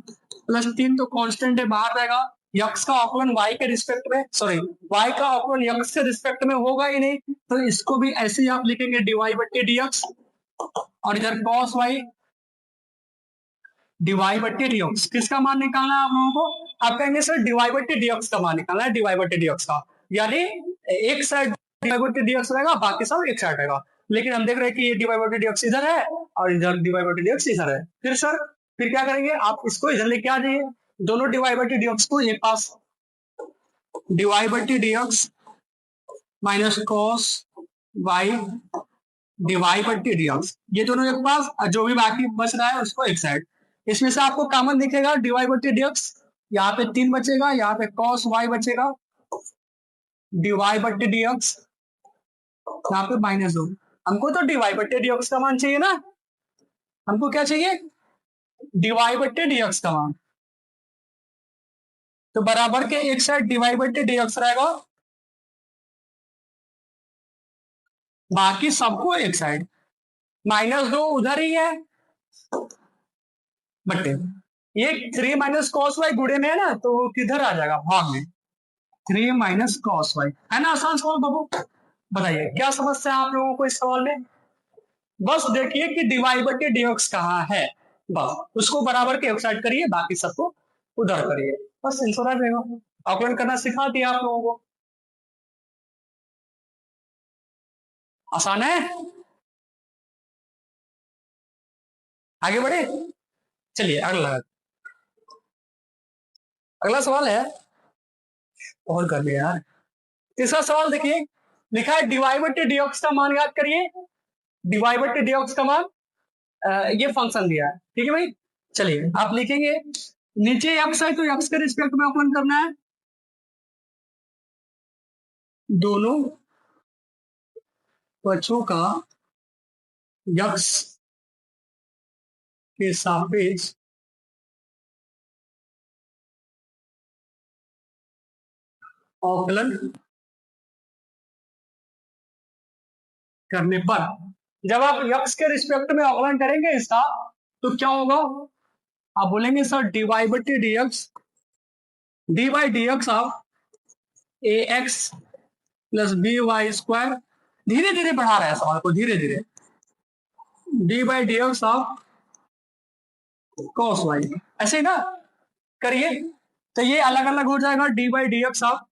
प्लस 3 तो कांस्टेंट है, बाहर रहेगा, x का अवकलन y के रिस्पेक्ट में, सॉरी y का अवकलन x के रिस्पेक्ट में होगा ही नहीं, तो इसको भी ऐसे ही आप लिखेंगे डिवाइडेड dx, और इधर cos y डिवाइडेड dx। किसका मान निकालना है आप लोगों को, आप कहेंगे सर डिवाइडेड dx का मान निकालना है, डिवाइडेड dx का, यानी एक साइड डिवाइडेड dx रहेगा, बाकी सब एक साइड रहेगा, लेकिन हम देख रहे हैं कि ये डिवाइडेड dx इधर है और इधर डिवाइडेड dx इधर है। फिर सर फिर क्या करेंगे, आप इसको इधर लेके आ जाइए, दोनों डिवाइडेड dx को एक पास, divided dx minus cos y divided dx, ये दोनों एक पास, और जो भी बाकी बच रहा है उसको एक साइड। इसमें से आपको कॉमन दिखेगा डिवाइडेड dx, यहाँ पे 3 बचेगा, यहाँ पे cos y बचेगा, डिवाइडेड dx यहाँ पे -2। हमको तो डिवाइडेड dx का मान चाहिए ना, हमको क्या चाहिए, डिवाइडेड dx का मान, तो बराबर के एक साइड डिवाइडेड dx रहेगा, बाकी सबको एक साइड, -2 उधर ही है बटे ये 3 माइनस कॉस वाई गुड़े में है ना, तो वो किधर आ जाएगा, भाग में, 3 माइनस कॉस वाई, है ना आसान सवाल बाबू। बताइए क्या समस्या है आप लोगों को इस सवाल में, बस देखिए कि डिवाइडेड dx कहाँ है, बस उसको बराबर के एक साइड करिए, बाकी सबको उधर करिए, बस इंश्योर रहेगा। आकलन करना सिखा दिया आप लोगों को, आसान है, आगे बढ़े, चलिए अगला, अगला सवाल है, और कर लिया यार, तीसरा सवाल देखिए, लिखा है डिवाइडेड dx का मान याद करिए, डिवाइडेड dx का मान, ये फंक्शन दिया है, ठीक है भाई। चलिए आप लिखेंगे, नीचे x है तो x के रिस्पेक्ट में अवकलन करना है, दोनों पक्षों का x के सापेक्ष अवकलन करने पर, जब आप x के रिस्पेक्ट में अवकलन करेंगे इसका तो क्या होगा, आप बोलेंगे sir divided dx, d by d x of a x plus b y square, धीरे धीरे बढ़ा रहा है सवाल को, धीरे धीरे, d by d x of cos y, ऐसे ना करिए, तो ये अलग अलग हो जाएगा, d by d x of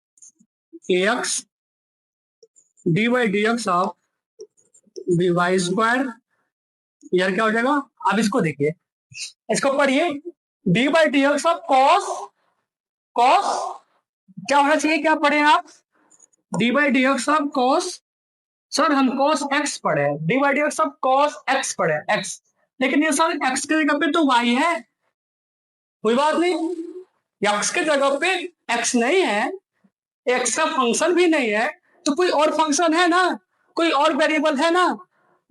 a x, d by d x of b y square, यार क्या हो जाएगा, अब इसको देखिए, इसको पढ़िए, d by d x of cos, cos क्या होना चाहिए, क्या पढ़े आप, d by d x of cos, sir हम cos x पढ़े, d by d x of cos x पढ़े, x, लेकिन ये सर x के जगह पे तो y है, कोई बात नहीं, x के जगह पे x नहीं है, x का फंक्शन भी नहीं है, तो कोई और फंक्शन है ना, कोई और वेरिएबल है ना,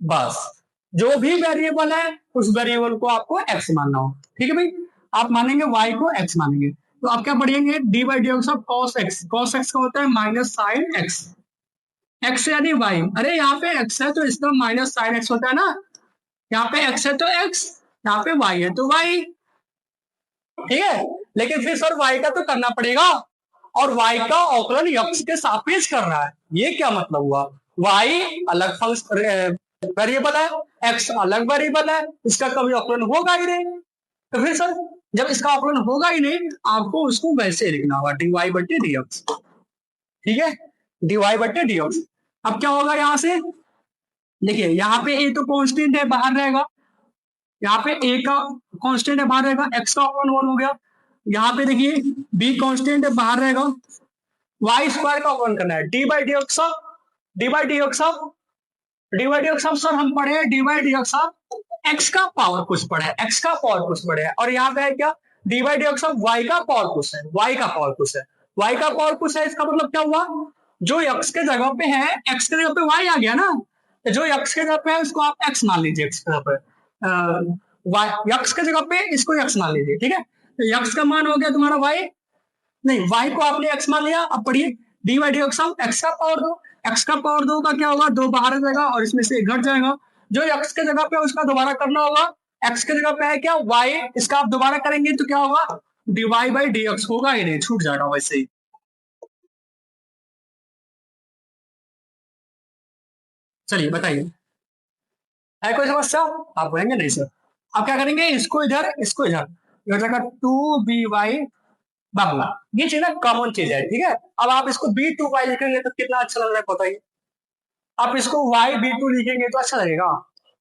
बस जो भी वेरिएबल है उस वेरिएबल को आपको x मानना हो, ठीक है भाई, आप मानेंगे y को x मानेंगे, तो आप क्या पढ़ेंगे, D by d x of cos x, cos x का होता है माइनस साइन x, एक्स यानी वाई, अरे यहाँ पे एक्स है तो इसका माइनस साइन एक्स होता है ना, यहाँ पे एक्स है तो एक्स, यहाँ पे वाई है तो वाई, ठीक है। लेकिन फिर सर वाई का तो करना पड़ेगा, और वाई का अवकलन एक्स के सापेक्ष कर रहा है, ये क्या मतलब हुआ? वाई अलग वेरिएबल है, एक्स अलग वेरिएबल है, इसका कभी अवकलन होगा ही नहीं। तो फिर सर जब इसका अवकलन होगा ही नहीं, आपको उसको वैसे लिखना होगा डी वाई बटे डी एक्स, ठीक है, डी वाई बटे डी एक्स। अब क्या होगा यहाँ से, देखिए यहाँ पे ए तो कांस्टेंट है बाहर रहेगा, यहाँ पे ए का कांस्टेंट है बाहर रहेगा, एक्स का अवकलन वन हो गया, यहाँ पे देखिए बी कांस्टेंट है बाहर रहेगा, वाई स्क्वायर का अवकलन करना है, d by d x, d by d x, d by d x sir हम पढ़े d by d x x का पावर कुछ पढ़ा है, एक्स का पावर कुछ पढ़े है, और यहाँ पे है क्या, d by d x y का पावर कुछ है, वाई का पावर कुछ है, वाई का पावर कुछ है, इसका मतलब क्या हुआ, जो एक्स के जगह पे है, एक्स के जगह पे वाई आ गया ना, तो जो एक्स के जगह पे है उसको आप एक्स मान लीजिए, एक्स के जगह पे वाई, एक्स के जगह पे इसको एक्स मान लीजिए, ठीक है, तो एक्स का मान हो गया तुम्हारा वाई, नहीं वाई को आपने एक्स मान लिया, अब पढ़िए डी वाई डी एक्स का पावर दो, एक्स का पावर दो का क्या होगा, दो बाहर जाएगा और इसमें से एक घट जाएगा, जो एक्स के जगह पे उसका दोबारा करना होगा, एक्स के जगह पे है क्या वाई, इसका आप दोबारा करेंगे तो क्या होगा, d y by d x होगा ही नहीं, छूट जाएगा वैसे ही। चलिए बताइए, है कोई समस्या? आप बोलेंगे नहीं सर। आप क्या करेंगे, इसको इधर इसको इधर, ये हो जाएगा टू बी वाई बाबला, ये चीज ना कॉमन चीज है, ठीक है। अब आप इसको बी टू वाई लिखेंगे तो कितना अच्छा लग रहा है बताइए, आप इसको वाई बी टू लिखेंगे तो अच्छा लगेगा।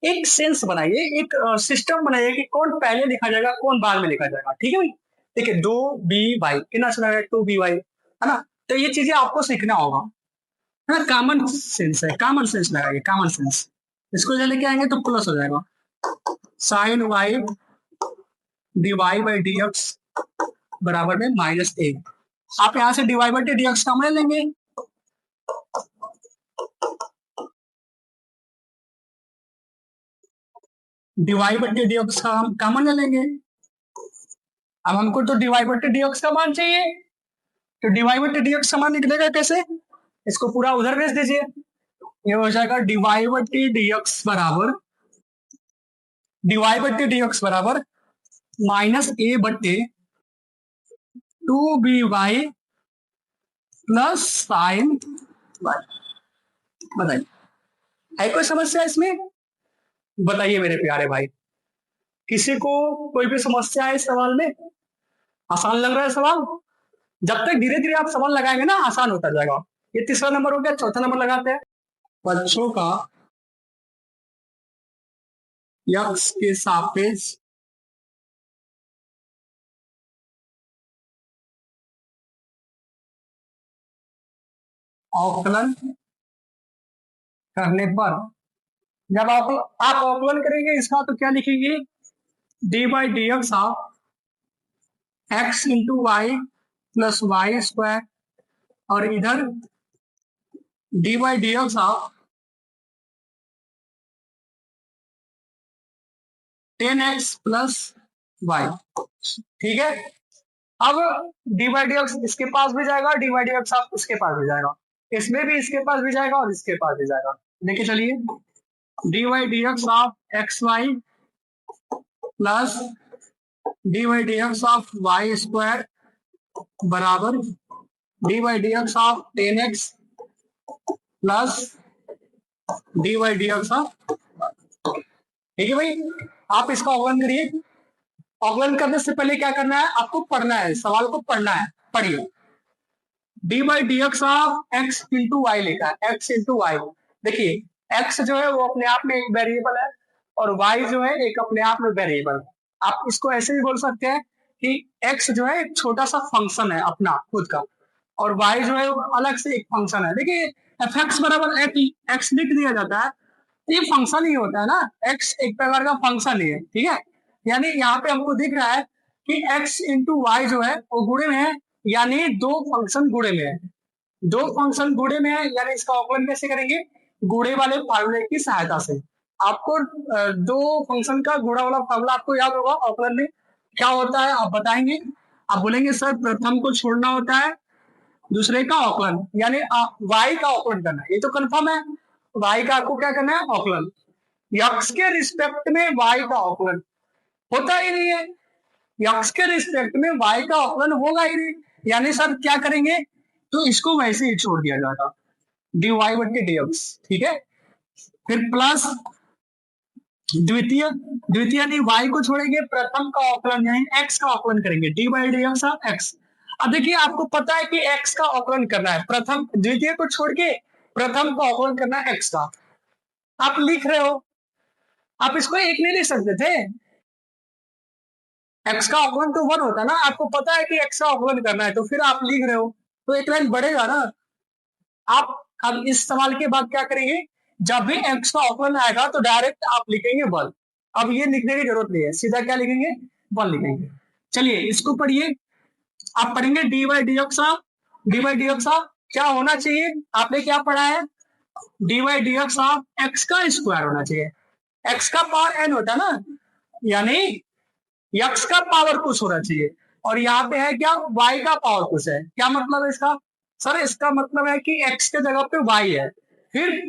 एक सेंस बनाइए, एक सिस्टम बनाइए कि कौन पहले लिखा जाएगा कौन बाद में लिखा जाएगा, ठीक है भाई। देखिए दो बी वाई कितना अच्छा लगेगा, टू बी वाई, है ना, तो ये चीजें आपको सीखना होगा, है ना, कॉमन सेंस है, कॉमन सेंस लगाइए, कॉमन सेंस, इसको जब लेके आएंगे तो प्लस हो जाएगा, sine y d y by d x बराबर में माइनस ए, आप यहाँ से d y by d x common लेंगे, डिवाई बटे डी एक्स का हम कॉमन ले लेंगे, अब हमको तो डिवाई बटे डी एक्स का मान चाहिए, तो डिवाई बटे डी एक्स का मान निकलेगा कैसे, इसको पूरा उधर भेज दीजिए, ये हो जाएगा डिवाई बटे डी एक्स बराबर, डिवाई बटे डी एक्स बराबर माइनस ए बटे two b y plus sine y. बताइए है कोई समस्या इसमें? बताइए मेरे प्यारे भाई, किसी को कोई भी समस्या है इस सवाल में? आसान लग रहा है सवाल? जब तक धीरे धीरे आप सवाल लगाएंगे ना आसान होता जाएगा। ये तीसरा नंबर हो गया, चौथा नंबर लगाते हैं, बच्चों का यक्स के सापेक्ष अवकलन करने पर, जब आप अवकलन करेंगे इसका तो क्या लिखेंगे, d by d x of x into y plus y square, और इधर d by d x of 10x plus y, ठीक है। अब डी बाई डी एक्स इसके पास भी जाएगा, d by d x of इसके पास भी जाएगा, इसमें भी इसके पास भी जाएगा और इसके पास भी जाएगा, देखिए चलिए d y d x of x y plus d y d x of y square बराबर d y d x of 10x plus d y d x of, ठीक है भाई। आप इसका अवकलन करिए, अवकलन करने से पहले क्या करना है, आपको पढ़ना है, सवाल को पढ़ना है, पढ़िए d by d x of x into y लिखा है, एक्स इंटू वाई, देखिए एक्स जो है वो अपने आप में एक वेरिएबल है और वाई जो है एक अपने आप में वेरिएबल है। आप इसको ऐसे भी बोल सकते हैं कि एक्स जो है एक छोटा सा फंक्शन है अपना खुद का, और वाई जो है वो अलग से एक फंक्शन है। देखिए एफ एक्स बराबर एक्स लिख दिया जाता है, ये फंक्शन ही होता है ना, एक्स एक प्रकार का फंक्शन ही है, ठीक है। यानी यहाँ पे हमको दिख रहा है कि एक्स इंटू वाई जो है वो गुणे में है, यानी दो फंक्शन गुणे में है, दो फंक्शन गुणे में है, यानी इसका अवकलन कैसे करेंगे, गुणे वाले फार्मूले की सहायता से। आपको दो फंक्शन का गुणा वाला फार्मूला आपको याद होगा, अवकलन में क्या होता है आप बताएंगे, आप बोलेंगे सर प्रथम को छोड़ना होता है दूसरे का औकलन, यानी वाई का औकलन करना है, ये तो कंफर्म है। वाई का आपको क्या करना है, औकलन। यक्स के रिस्पेक्ट में वाई का औकलन होता ही नहीं है, यक्स के रिस्पेक्ट में वाई का औकलन होगा ही नहीं, यानी सर क्या करेंगे, तो इसको वैसे ही छोड़ दिया जाएगा, डी वाई बटे डी एक्स, ठीक है। फिर प्लस द्वितीय, द्वितीय यानी वाई को छोड़ेंगे, प्रथम का औकलन यानी एक्स का औकलन करेंगे, D by d x of x. अब देखिए आपको पता है कि एक्स का औकलन करना है, प्रथम द्वितीय को छोड़ के प्रथम का औकलन करना है एक्स का। आप लिख रहे हो, आप इसको एक नहीं लिख सकते थे, एक्स का औकलन तो 1 होता ना, आपको पता है कि एक्स का औकलन करना है, तो फिर आप लिख रहे हो, तो एक लाइन बढ़ेगा ना। आप अब इस सवाल के बाद क्या करेंगे, जब भी एक्स का औकलन आएगा तो डायरेक्ट आप लिखेंगे बल। अब ये लिखने की जरूरत नहीं है, सीधा क्या लिखेंगे, बल लिखेंगे। चलिए इसको पढ़िए, आप पढ़ेंगे D by d x, d by d x क्या होना चाहिए, आपने क्या पढ़ा है, d by d x x का स्क्वायर होना चाहिए, एक्स का पावर एन होता है ना, यानी यक्स का पावर कुछ होना चाहिए, और यहाँ पे है क्या, वाई का पावर कुछ है। क्या मतलब है इसका, सर इसका मतलब है कि एक्स के जगह पे वाई है, फिर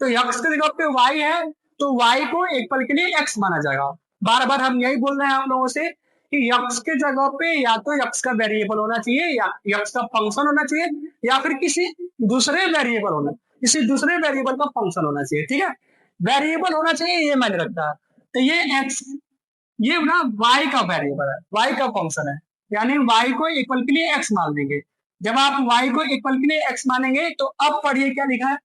तो यक्स के जगह पे वाई है, तो वाई को एक पल के लिए एक्स माना जाएगा। बार बार हम यही बोल रहे हैं आप लोगों से कि यक्स के जगह पे या तो यक्स का वेरिएबल होना चाहिए, या यक्स का फंक्शन होना चाहिए, या फिर किसी दूसरे वेरिएबल होना, किसी दूसरे वेरिएबल का फंक्शन होना चाहिए, ठीक है। वेरिएबल होना चाहिए ये मैंने रखा है, तो ये एक्स, ये ना y का वेरिएबल है, y का फंक्शन है, यानी y को इक्वल के लिए x मान देंगे। जब आप y को इक्वल के लिए x मानेंगे तो अब पढ़िए क्या लिखा है,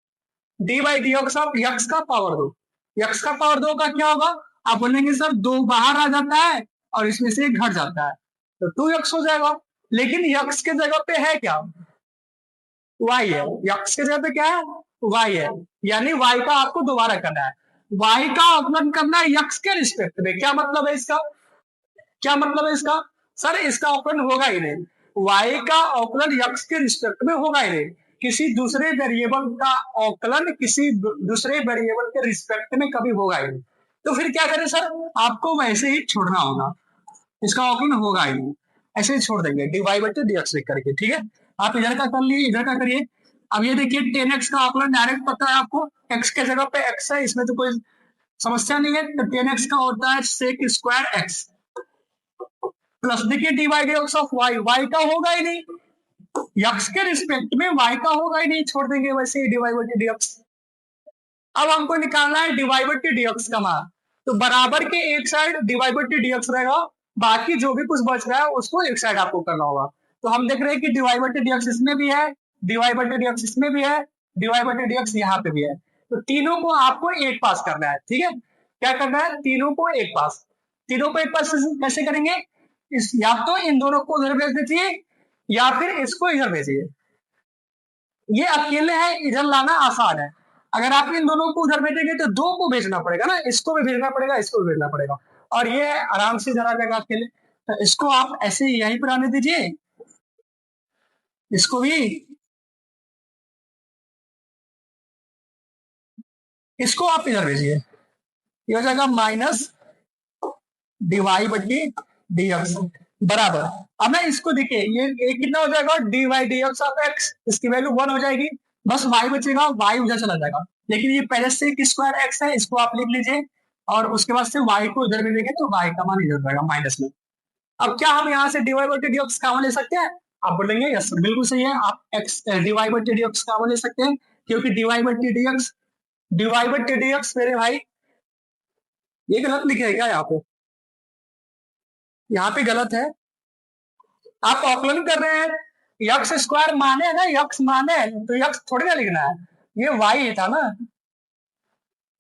d by d x of x का पावर 2, यक्स का पावर 2 का क्या होगा, आप बोलेंगे सर 2 बाहर आ जाता है और इसमें से घट जाता है, तो 2x हो जाएगा, लेकिन यक्स के जगह पे है क्या, y है, यक्स के जगह पे क्या है, y है, यानी y का आपको दोबारा करना है, y का अवकलन करना है यक्स के रिस्पेक्ट में। क्या मतलब है इसका, क्या मतलब है इसका, सर इसका अवकलन होगा ही नहीं, y का अवकलन यक्स के रिस्पेक्ट में होगा ही नहीं, किसी दूसरे वेरिएबल का अवकलन किसी दूसरे वेरिएबल के रिस्पेक्ट में कभी होगा ही नहीं, तो फिर क्या करें सर, आपको वैसे ही छोड़ना होगा, इसका अवकलन होगा ही नहीं, ऐसे ही छोड़ देंगे डी वाई बटे डी एक्स लिख करके, ठीक है। आप इधर का कर लिए, इधर का करिए। अब ये देखिए 10x का अवकलन डायरेक्ट पता है आपको, x के जगह पे x है, इसमें तो कोई समस्या नहीं है, तो 10x का होता है सेक स्क्वायर x, प्लस देखिए d y d x of y, y का होगा ही नहीं, यक्स के रिस्पेक्ट में वाई का होगा ही नहीं, छोड़ देंगे वैसे ही डी वाई बटे डी एक्स। अब हमको निकालना है डी वाई बटे डी एक्स का मान, तो बराबर के एक साइड डी वाई बटे डी एक्स रहेगा, बाकी जो भी कुछ बच रहा है उसको एक साइड आपको करना होगा। तो हम देख रहे हैं कि डी वाई बटे डी एक्स इसमें भी है, डी वाई बटे डी एक्स इसमें भी है, डी वाई बटे डी एक्स यहाँ पे भी है, तो तीनों को आपको एक पास करना है, ठीक है। क्या करना है, तीनों को एक पास, तीनों को एक पास कैसे करेंगे, इस या तो इन दोनों को उधर भेज दीजिए या फिर इसको इधर भेजिए, ये अकेले है, इधर लाना आसान है, अगर आप इन दोनों को उधर भेजेंगे तो 2 को भेजना पड़ेगा ना, इसको भी भेजना पड़ेगा, इसको भी भेजना पड़ेगा, और ये आराम से इधर आ जाएगा अकेले, तो इसको आप ऐसे यहीं पर आने दीजिए, इसको भी, इसको आप इधर भेजिए, ये हो जाएगा माइनस डी वाई बटी डी एक्स बराबर। अब ना इसको देखिए, ये कितना हो जाएगा, d y d x of x, इसकी वैल्यू 1 हो जाएगी, बस y बचेगा, y उधर चला जाएगा, लेकिन ये पहले से एक स्क्वायर x है, इसको आप लिख लीजिए, और उसके बाद से y को इधर में देंगे तो y का मान इधर जाएगा माइनस में। अब क्या हम यहाँ से डी वाई बटे डी एक्स कॉमन ले सकते हैं, आप बोलेंगे यस बिल्कुल सही है, आप एक्स डी वाई बटे डी एक्स कॉमन ले सकते हैं, क्योंकि डी वाई बटे डी एक्स, डी वाई बटे डी एक्स मेरे भाई, ये गलत लिखे है क्या यहाँ पे, यहाँ पे गलत है, आप ऑकलन कर रहे हैं, यक्स स्क्वायर माने ना, यक्स माने तो यक्स थोड़ी ना लिखना है, ये वाई था ना,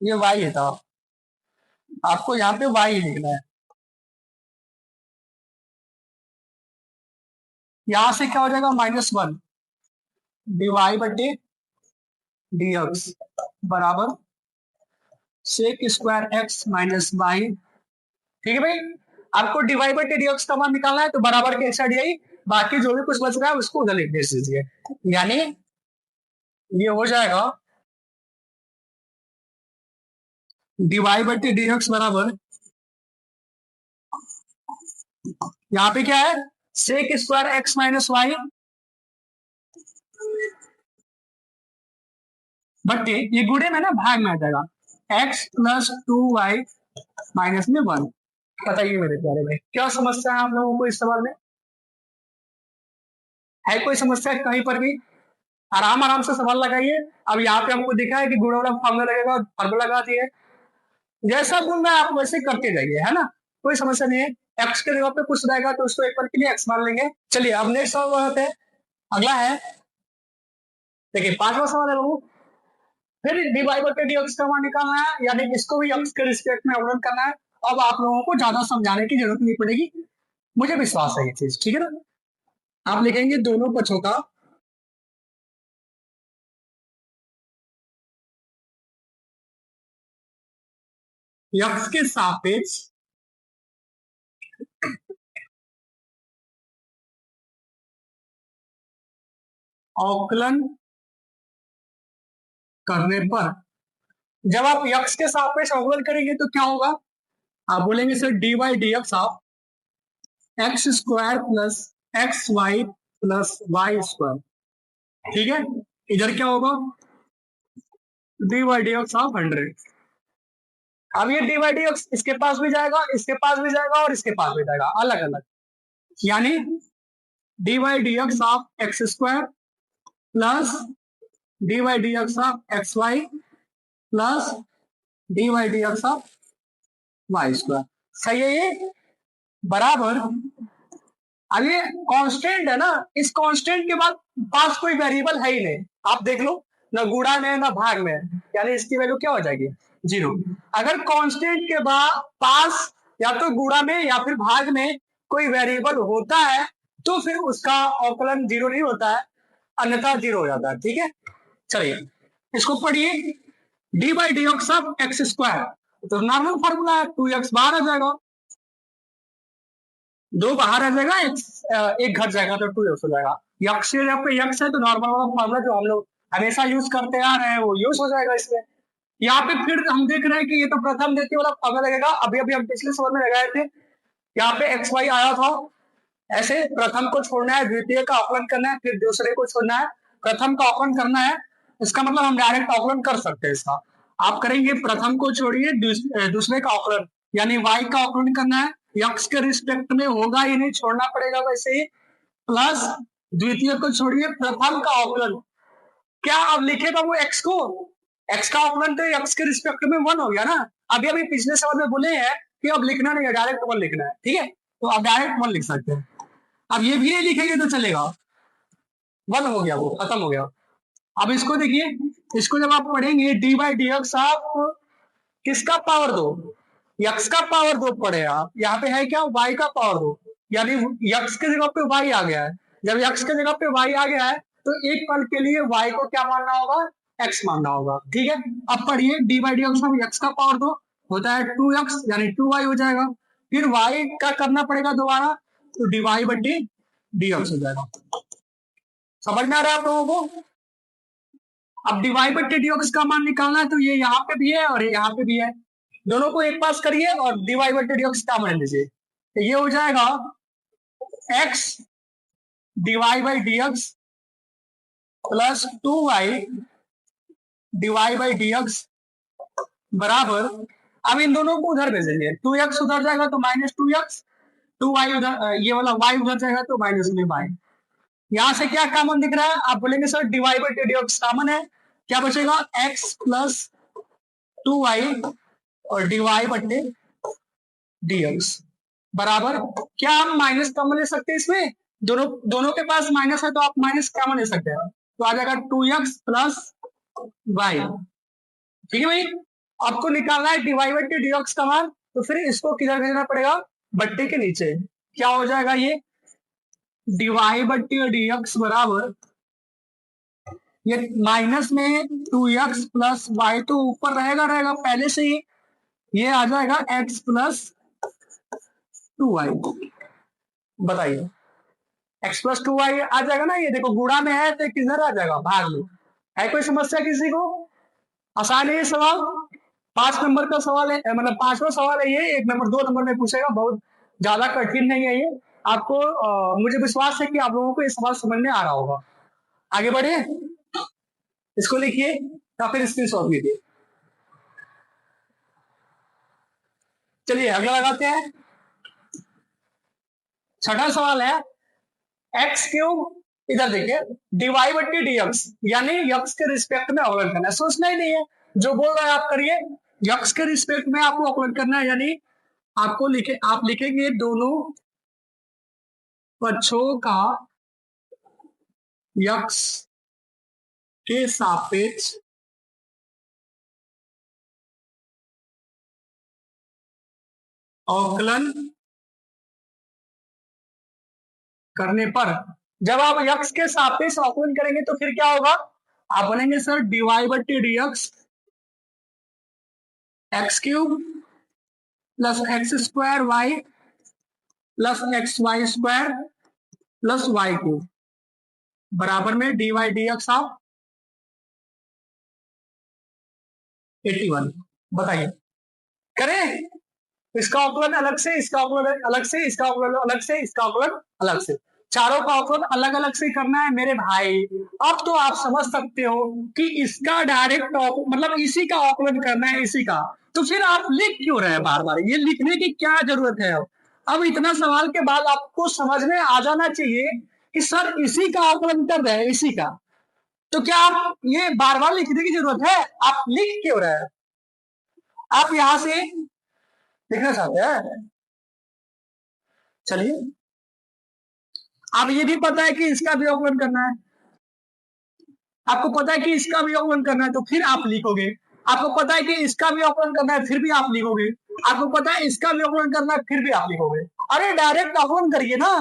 ये वाई था, आपको यहाँ पे वाई लिखना है, यहां से क्या हो जाएगा -1 डी वाई बटे डी एक्स बराबर sec square x minus y, ठीक है भाई। आपको डी वाई बटे डी एक्स का मान निकालना है, तो बराबर के एक साइड यही, बाकी जो भी कुछ बच रहा है उसको उधर लिख दीजिए, यानी ये हो जाएगा डी वाई बटे डी एक्स बराबर, यहाँ पे क्या है, sec square x minus y but ये गुणे में ना भाग में आ जाएगा, x प्लस 2y माइनस में 1। बताइए मेरे प्यारे भाई, क्या समस्या है आप लोगों को इस सवाल में? है कोई समस्या कहीं पर भी? आराम आराम से सवाल लगाइए। अब यहाँ पे हमको दिखा है कि गुणा वाला फॉर्मूला लगेगा, फॉर्मूला लगा दिए, जैसा बोल रहा है आप वैसे करते जाइए, है ना, कोई समस्या नहीं है। एक्स के जगह पे कुछ रहेगा तो उसको एक बार के लिए एक्स मान लेंगे। चलिए अब नेक्स्ट सवाल बढ़ाते हैं। अगला है, देखिए 5वां सवाल है वो, फिर d y by d x का मान निकालना है, यानी इसको भी एक्स के रिस्पेक्ट में अवलोकन करना है। अब आप लोगों को ज्यादा समझाने की जरूरत नहीं पड़ेगी, मुझे विश्वास है ये चीज, ठीक है ना। आप लिखेंगे दोनों पक्षों का एक्स के सापेक्ष अवकलन करने पर, जब आप एक्स के सापेक्ष अवकलन करेंगे तो क्या होगा? आप बोलेंगे sir d y d x of x square plus x y plus y square, ठीक है। इधर क्या होगा? D y d x of 100। अब ये डी वाई डी एक्स इसके पास भी जाएगा, इसके पास भी जाएगा और इसके पास भी जाएगा, अलग अलग, यानी d y d x of x square plus d y d x of x y plus d y d x of y square, सही है ये, बराबर। अब ये कांस्टेंट है ना, इस कांस्टेंट के बाद पास कोई वेरिएबल है ही नहीं, आप देख लो, ना गुणा में ना भाग में, यानी इसकी वैल्यू क्या हो जाएगी? 0। अगर कांस्टेंट के बाद पास या तो गुणा में या फिर भाग में कोई वेरिएबल होता है तो फिर उसका अवकलन 0 नहीं होता है, अन्यथा 0 हो जाता है, ठीक है। चलिए इसको पढ़िए, d by d x of x square, तो नॉर्मल फॉर्मूला है, 2x बाहर आ जाएगा, 2 बाहर आ जाएगा, एक घर जाएगा तो 2x हो जाएगा। यक्स से जब पे यक्स है तो नॉर्मल वाला फॉर्मूला जो हम लोग हमेशा यूज करते आ रहे हैं वो यूज हो जाएगा इसमें। यहाँ पे फिर हम देख रहे हैं कि ये तो प्रथम द्वितीय वाला फॉर्मूला लगेगा, अभी अभी हम पिछले सवाल में लगाए थे, यहाँ पे एक्स वाई आया था, ऐसे प्रथम को छोड़ना है, द्वितीय का आकलन करना है, फिर दूसरे को छोड़ना है, प्रथम का आकलन करना है। इसका मतलब हम डायरेक्ट आकलन कर सकते हैं इसका, आप करेंगे प्रथम को छोड़िए दूसरे का आकलन, यानी वाई का आकलन करना है, यक्स के रिस्पेक्ट में होगा ही नहीं, छोड़ना पड़ेगा वैसे ही, प्लस द्वितीय को छोड़िए प्रथम का आकलन, क्या अब लिखेगा वो एक्स को, एक्स का आकलन तो एक्स के रिस्पेक्ट में 1 हो गया ना, अभी अभी पिछले सवाल में बोले हैं कि अब लिखना नहीं है, डायरेक्ट 1 लिखना है, ठीक है, तो आप डायरेक्ट 1 लिख सकते हैं। अब ये भी नहीं लिखेंगे तो चलेगा, 1 हो गया, वो खत्म हो गया। अब इसको देखिए, इसको जब आप पढ़ेंगे डी बाई डी एक्स, आप किसका पावर 2, यक्स का पावर 2 पढ़ेगा, यहाँ पे है क्या, वाई का पावर 2, यानी यक्स के जगह पे वाई आ गया है, जब यक्स के जगह पे वाई आ गया है तो एक पल के लिए वाई को क्या मानना होगा, एक्स मानना होगा, ठीक है। अब पढ़िए डी बाई डी एक्स में यक्स का पावर 2 होता है 2x, यानी 2y हो जाएगा, फिर y का करना पड़ेगा दोबारा, तो डी वाई बटी डी एक्स हो जाएगा। समझ में आ रहा है आप लोगों को? अब डिवाइड बाई डी एक्स का मान निकालना है, तो ये यहाँ पे भी है और ये यहाँ पे भी है, दोनों को एक पास करिए और डिवाइड बाई डी एक्स का मान लीजिए, तो ये हो जाएगा x divide by d x plus 2y divide by d x बराबर, अब इन दोनों को उधर भेजेंगे, 2x उधर जाएगा तो माइनस 2x, 2y उधर, ये वाला y उधर जाएगा तो माइनस में y। यहां से क्या कॉमन दिख रहा है, आप बोलेंगे sir divide by d x common है, क्या बचेगा, x प्लस 2y और dy बटे dx बराबर, क्या हम माइनस कॉमन ले सकते हैं इसमें, दोनों दोनों के पास माइनस है तो आप माइनस कॉमन ले सकते हैं, तो आ जाएगा 2x प्लस y, ठीक है भाई। आपको निकालना है डिवाइड बाई dx का मान, तो फिर इसको किधर भेजना पड़ेगा, बट्टे के नीचे, क्या हो जाएगा ये डिवाइड बट्टी डी एक्स बराबर, ये माइनस में 2x प्लस वाई तो ऊपर रहेगा रहेगा पहले से ही, ये आ जाएगा x प्लस 2y, बताइए x प्लस 2y आ जाएगा ना, ये देखो गुणा में है तो किधर आ जाएगा, भाग में, है कोई समस्या किसी को? आसान है ये सवाल, 5 नंबर का सवाल है, मतलब 5वां सवाल है ये, 1 नंबर 2 नंबर में पूछेगा, बहुत ज्यादा कठिन नहीं है ये, आपको मुझे विश्वास है कि आप लोगों को ये सवाल समझ में आ रहा होगा। आगे बढ़े, इसको लिखिए, या फिर स्क्रीनशॉट लीजिए। चलिए अगला लगाते हैं। छठा सवाल है एक्स क्यूब, इधर देखिए, डीवाई बट्टी डी एक्स, यानी यक्स के रिस्पेक्ट में अवकलन करना है, सोचना ही नहीं है, जो बोल रहा है आप करिए। यक्स के रिस्पेक्ट में आपको अवकलन करना है, यानी आप लिखेंगे दोनों पक्षों का यक्स के सापेक्ष अवकलन करने पर, जब आप यक्स के सापेक्ष अवकलन करेंगे तो फिर क्या होगा, आप बनेंगे सर डीवाई बट्टी d x x cube plus x square y plus x y square plus y cube बराबर में d y d x of 81। बताइए करें, इसका अवकलन अलग से, इसका अवकलन अलग से, इसका अवकलन अलग से, इसका अवकलन अलग से, चारों का अवकलन अलग अलग से करना है मेरे भाई। अब तो आप समझ सकते हो कि इसका डायरेक्ट मतलब इसी का अवकलन करना है, इसी का, तो फिर आप लिख क्यों रहे हैं बार बार, ये लिखने की क्या जरूरत है। अब इतना सवाल के बाद आपको समझ में आ जाना चाहिए कि सर इसी का अवकलन कर रहे हैं, इसी का, तो क्या आप ये बार बार लिखने की जरूरत है, आप लिख क्यों रहे हैं। आप यहां से लिखना चाहते हैं, चलिए आप ये भी पता है कि इसका भी अवकलन करना है, आपको पता है कि इसका भी अवकलन करना है, तो फिर आप लिखोगे। आपको पता है कि इसका भी अवकलन करना है, फिर भी आप लिखोगे। आपको पता है इसका भी अवकलन करना है, फिर भी आप लिखोगे। अरे डायरेक्ट अवकलन करिए ना,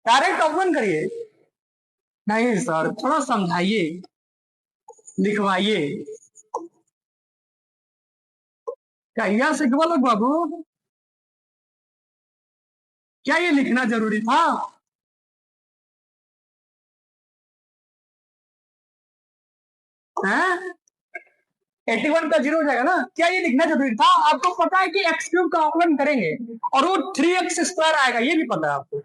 डायरेक्ट अवकलन करिए। नहीं सर, थोड़ा समझाइए, लिखवाइए। क्या यह सिखवा लोग बाबू, क्या ये लिखना जरूरी था। हैं 81 का 0 हो जाएगा ना, क्या ये लिखना जरूरी था। आपको पता है कि एक्स क्यूब का अवकलन करेंगे और वो 3x स्क्वायर आएगा, ये भी पता है आपको।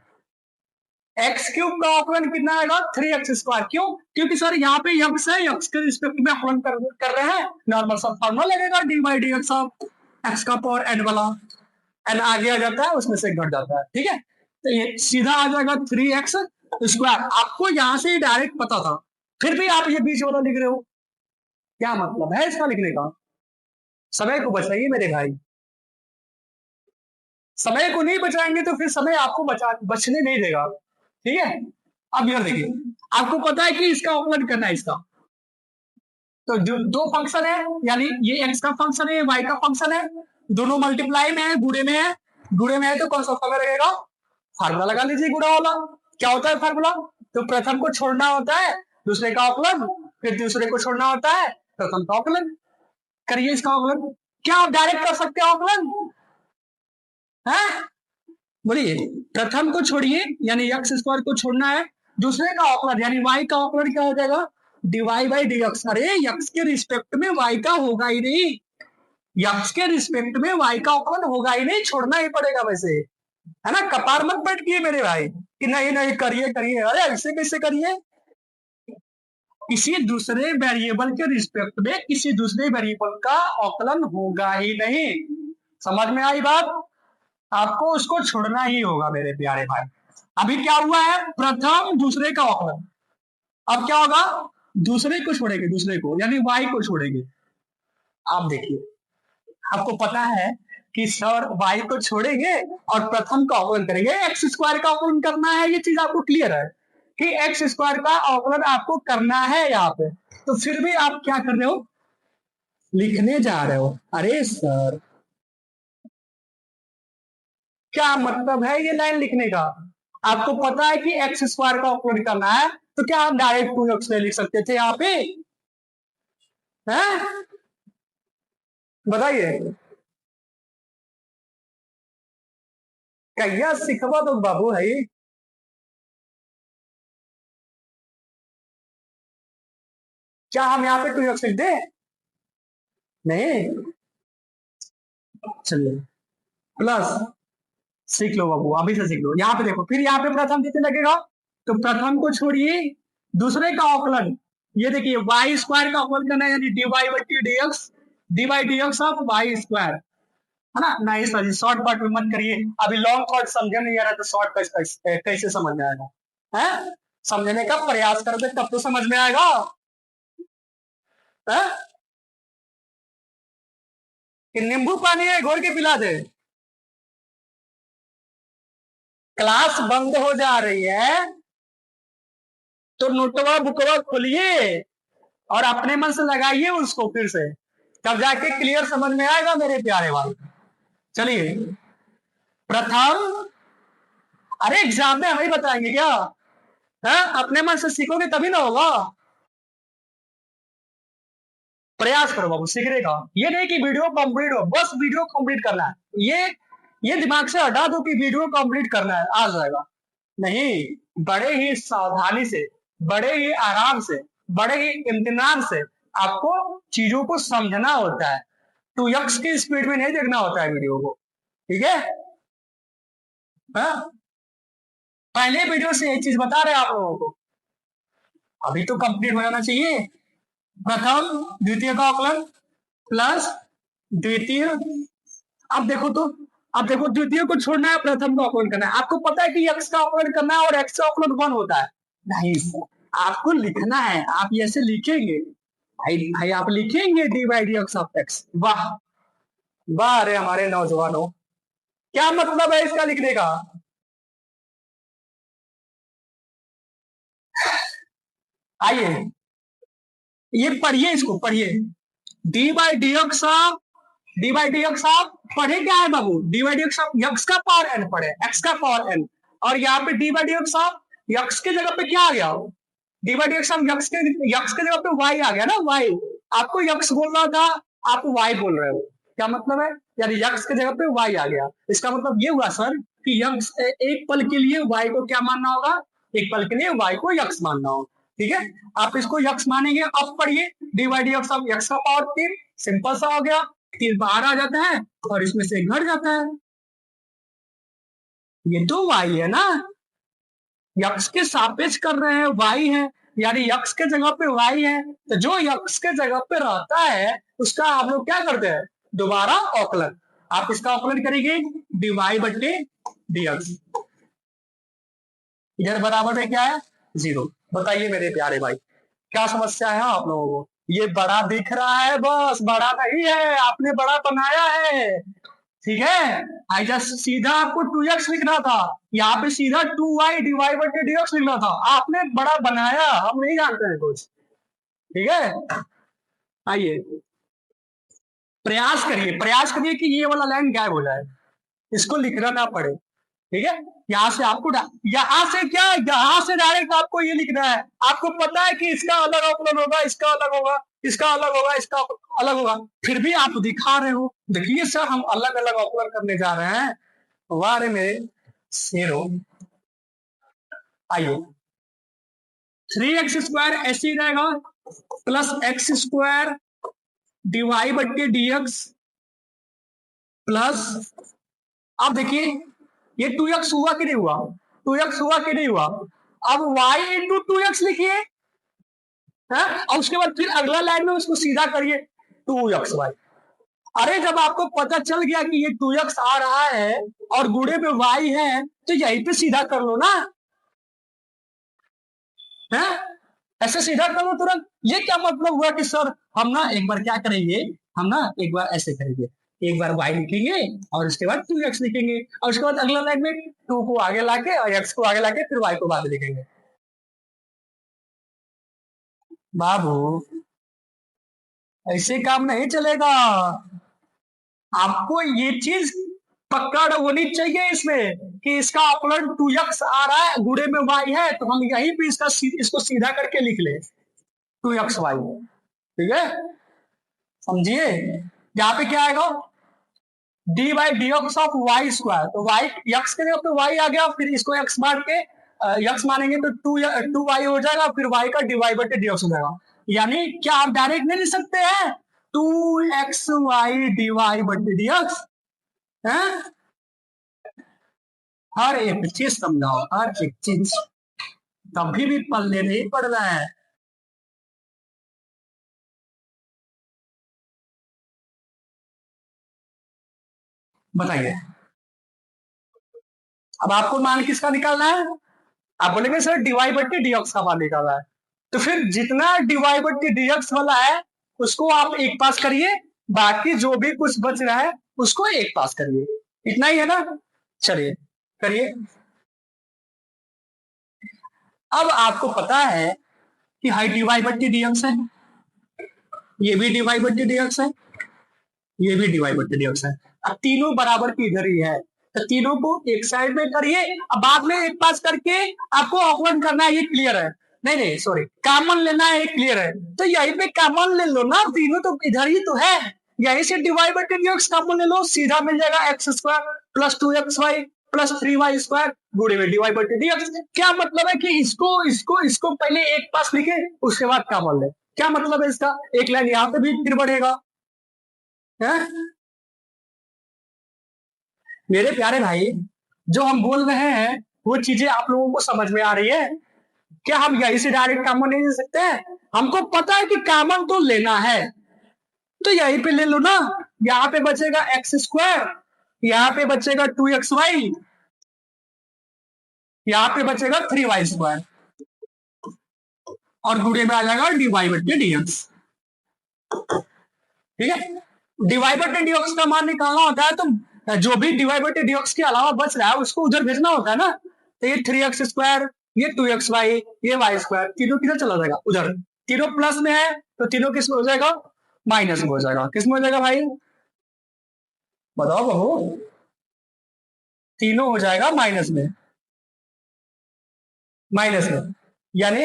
एक्स क्यूब का अवकलन कितना आएगा 3x स्क्वायर, क्यों, क्योंकि सर यहाँ पे यक्स है, यक्स के रिस्पेक्ट में अवकलन कर रहे हैं, नॉर्मल सा फॉर्मूला लगेगा D by d x of x का पावर n वाला, n आगे आ जाता है उसमें से घट जाता है, ठीक है, तो ये सीधा आ जाएगा 3x स्क्वायर। आपको यहाँ से डायरेक्ट पता था, फिर भी आप ये बीच वाला लिख रहे हो, क्या मतलब है इसका लिखने का। समय को बचाइए मेरे भाई, समय को नहीं बचाएंगे तो फिर समय आपको बचने नहीं देगा, ठीक है। अब यह देखिए, आपको पता है कि इसका अवकलन करना है इसका, तो जो दो फंक्शन है, यानी ये एक्स का फंक्शन है, वाई का फंक्शन है, दोनों मल्टीप्लाई में है, गुणे में है, गुणे में है तो कौन सा फॉर्मूला लगेगा, फार्मूला लगा लीजिए गुणा वाला। क्या होता है फार्मूला, तो प्रथम को छोड़ना होता है दूसरे का अवकलन, फिर दूसरे को छोड़ना होता है प्रथम का अवकलन। करिए इसका अवकलन, क्या आप डायरेक्ट कर सकते हो अवकलन, है बोलिए। प्रथम को छोड़िए यानी एक्स स्क्वायर को छोड़ना है, दूसरे का अवकलन यानी वाई का अवकलन क्या हो जाएगा डीवाई बाई डी एक्स। अरे एक्स के रिस्पेक्ट में वाई का होगा ही नहीं, यक्स के रिस्पेक्ट में वाई का अवकलन होगा ही नहीं, छोड़ना ही पड़ेगा वैसे, है ना। कपार मत बैठिए मेरे भाई कि नहीं नहीं करिए करिए, अरे ऐसे कैसे करिए, किसी दूसरे वेरिएबल के रिस्पेक्ट में किसी दूसरे वेरिएबल का अवकलन होगा ही नहीं। समझ में आई बात, आपको उसको छोड़ना ही होगा मेरे प्यारे भाई। अभी क्या हुआ है, प्रथम दूसरे का अवकलन, अब क्या होगा दूसरे को छोड़ेंगे, दूसरे को यानी वाई को छोड़ेंगे। आप देखिए, आपको पता है कि सर वाई को छोड़ेंगे और प्रथम का अवकलन करेंगे, एक्स स्क्वायर का अवकलन करना है, ये चीज आपको क्लियर है कि एक्स स्क्वायर का अवकलन आपको करना है यहाँ पे, तो फिर भी आप क्या कर रहे हो, लिखने जा रहे हो। अरे सर क्या मतलब है ये लाइन लिखने का, आपको पता है कि एक्स स्क्वायर का अवकलन करना है, तो क्या आप डायरेक्ट 2x लिख सकते थे यहाँ पे, हैं बताइए। क्या सिखवा तो बाबू है, क्या हम यहाँ पे 2x लिख दे, नहीं, चलिए प्लस, सीख लो बाबू अभी से सीख लो। यहाँ पे देखो, फिर यहाँ पे प्रथम कितने लगेगा, तो प्रथम को छोड़िए दूसरे का अवकलन, ये देखिए वाई स्क्वायर का अवकलन करना है, यानी डी वाई बट्टी d y d x of y square, है ना। नहीं सर, शॉर्ट पार्ट में मत करिए, अभी लॉन्ग पार्ट समझे नहीं आ रहा तो शॉर्ट कैसे समझ में आएगा, है। समझने का प्रयास करोगे तब तो समझ में आएगा, है? कि नींबू पानी है घोर के पिला दे। क्लास बंद हो जा रही है तो नोटवा बुकवा खोलिए और अपने मन से लगाइए उसको फिर से, तब जाके क्लियर समझ में आएगा मेरे प्यारे भाई। चलिए प्रथम, अरे एग्जाम में हमें बताएंगे क्या, है? अपने मन से सीखोगे तभी ना होगा, प्रयास करो बाबू सीखने का। ये नहीं कि वीडियो कंप्लीट हो, बस वीडियो कंप्लीट करना है, ये दिमाग से हटा दो कि वीडियो कंप्लीट करना है आ जाएगा, नहीं। बड़े ही सावधानी से, बड़े ही आराम से, बड़े ही इम्तिनान से आपको चीजों को समझना होता है, 2x की स्पीड में नहीं देखना होता है वीडियो को, ठीक है। हाँ? पहले वीडियो से एक चीज बता रहे हैं आप लोगों को, अभी तो कंप्लीट हो जाना चाहिए। प्रथम द्वितीय का अवकलन प्लस द्वितीय, अब देखो तो, अब देखो द्वितीय को छोड़ना है, प्रथम का अवकलन करना है। आपको पता है कि x का अवकलन करना है और x का अवकलन 1 होता है, नहीं आपको लिखना है, आप ऐसे लिखेंगे भाई, भाई आप लिखेंगे d by d x of x. वाह वाह, अरे हमारे नौजवानों, क्या मतलब है इसका लिखने का। आइए ये पढ़िए, इसको पढ़िए, d by d x of, d by d x of, पढ़े क्या है बाबू, d by d x of x का पावर एन पढ़े, एक्स का पावर एन, और यहाँ पे d by d x of x के जगह पे क्या आ गया, d by d x of x के जगह पे वाई आ गया ना, वाई। आपको एक्स बोलना था, आप वाई बोल रहे हो, क्या मतलब है, यानी एक्स के जगह पे वाई आ गया। इसका मतलब ये हुआ सर कि यक्स एक पल के लिए वाई को क्या मानना होगा, एक पल के लिए वाई को यक्स मानना होगा, ठीक है। आप इसको यक्स मानेंगे, अब पढ़िए d by d x of x का पावर 3, सिंपल सा हो गया, 3 बाहर आ जाता है और इसमें से घट जाता है, ये तो वाई है ना, यक्स के सापेक्ष कर रहे हैं, वाई है, यानी यक्स के जगह पे वाई है, तो जो यक्स के जगह पे रहता है उसका आप लोग क्या करते हैं, दोबारा अवकलन। आप इसका अवकलन करेंगे डीवाई बट्टे डीएक्स, इधर बराबर है क्या है 0। बताइए मेरे प्यारे भाई क्या समस्या है आप लोगों को, ये बड़ा दिख रहा है, बस बड़ा नहीं है, आपने बड़ा बनाया है, ठीक है। आई जस्ट सीधा आपको 2x लिखना था, यहाँ पे सीधा 2y डिवाइड बाय dx लिखना था, आपने बड़ा बनाया, हम नहीं जानते हैं कुछ, ठीक है। आइए प्रयास करिए कि ये वाला लाइन गायब हो जाए, इसको लिखना ना पड़े, ठीक है। यहाँ से आपको यहाँ से क्या, यहाँ से डायरेक्ट आपको ये लिखना है, आपको पता है कि इसका अलग अवकलन होगा, इसका अलग होगा, इसका अलग होगा, इसका अलग होगा, फिर भी आप दिखा रहे हो, देखिए सर हम अलग अलग अवकलन करने जा रहे हैं, वाह रे मेरे शेरो। आइए 3x² ऐसे ही रहेगा प्लस x² डिवाई बट्टे dx प्लस, अब देखिए ये 2x हुआ कि नहीं हुआ, 2x हुआ कि नहीं हुआ, अब y इंटू 2x लिखिए, और उसके बाद फिर अगला लाइन में उसको सीधा करिए 2xy। अरे जब आपको पता चल गया कि ये 2x आ रहा है और गुणे पे y है तो यहीं पे सीधा कर लो ना, है ऐसे सीधा कर लो तुरंत। ये क्या मतलब हुआ कि सर हम ना एक बार क्या करेंगे, हम ना एक बार ऐसे करेंगे, एक बार y लिखेंगे और उसके बाद 2x लिखेंगे और उसके बाद अगला लाइन में 2 को आगे लाके और x को आगे लाके फिर y को बाद लिखेंगे। बाबू ऐसे काम नहीं चलेगा, आपको ये चीज पकड़ होनी चाहिए इसमें कि इसका अवकलन 2x आ रहा है, गुणे में y है, तो हम यहीं पे इसको सीधा करके लिख ले 2xy, ठीक है। समझिए यहाँ पे क्या आएगा d by d x of y square, तो वाई एक्स के जगह पे वाई आ गया, फिर इसको एक्स बांट के एक्स मानेंगे तो 2y हो जाएगा, फिर y का डिवाइड बटे डी एक्स हो जाएगा, यानी क्या आप डायरेक्ट नहीं लिख सकते हैं 2xy डिवाई बटे डी एक्स, हर एक चीज समझाओ, हर एक चीज, कभी भी पल्ले नहीं पड़ रहा है। बताइए। अब आपको मान किसका निकालना है? आप बोलेंगे सर डीवाई बट्टी डीएक्स का मान निकालना है, तो फिर जितना डीवाई बट्टी डीएक्स वाला है उसको आप एक पास करिए, बाकी जो भी कुछ बच रहा है उसको एक पास करिए, इतना ही है ना। चलिए करिए। अब आपको पता है कि हाई डीवाई बट्टी डीएक्स है, ये भी डीवाई बट्टी डीएक्स है, ये भी डीवाई बट्टी डीएक्स है। अब तीनों बराबर की इधर ही है, तो तीनों को एक साइड में करिए। अब बाद में एक पास करके आपको अवकलन करना है, ये क्लियर है। नहीं नहीं सॉरी, कॉमन लेना है, क्लियर है। तो यहीं पे कॉमन ले लो ना, तीनों तो इधर ही तो है, यहीं से डिवाइड बाई डीएक्स कॉमन ले लो, सीधा मिल जाएगा x square plus 2xy plus 3y square गुणे में डिवाइड बाई डीएक्स। क्या मतलब है कि इसको इसको इसको पहले एक पास लिखे उसके बाद कॉमन ले, क्या मतलब है इसका? एक लाइन यहाँ पे भी फिर बढ़ेगा है? मेरे प्यारे भाई, जो हम बोल रहे हैं वो चीजें आप लोगों को समझ में आ रही है? क्या हम यहीं से डायरेक्ट कॉमन नहीं ले सकते हैं? हमको पता है कि कॉमन तो लेना है, तो यहीं पे ले लो ना। यहाँ पे बचेगा एक्स स्क्वायर, यहाँ पे बचेगा 2xy, यहाँ पे बचेगा 3y स्क्वायर, और गुणे में आ जाएगा डीवाई बटे डीएक्स। ठीक है, डीवाई बटे डीएक्स का मान निकालना होता है, तो जो भी डीवाई बटे डीएक्स के अलावा बच रहा है उसको उधर भेजना होता है ना। तो ये 3x स्क्वायर, ये 2xy, ये y स्क्वायर, तीनों किधर चला जाएगा? उधर। तीनों प्लस में है तो तीनों किस में हो जाएगा? माइनस में हो जाएगा। किस में हो जाएगा भाई? बताओ बहू। तीनों हो जाएगा माइनस में, माइनस में, यानी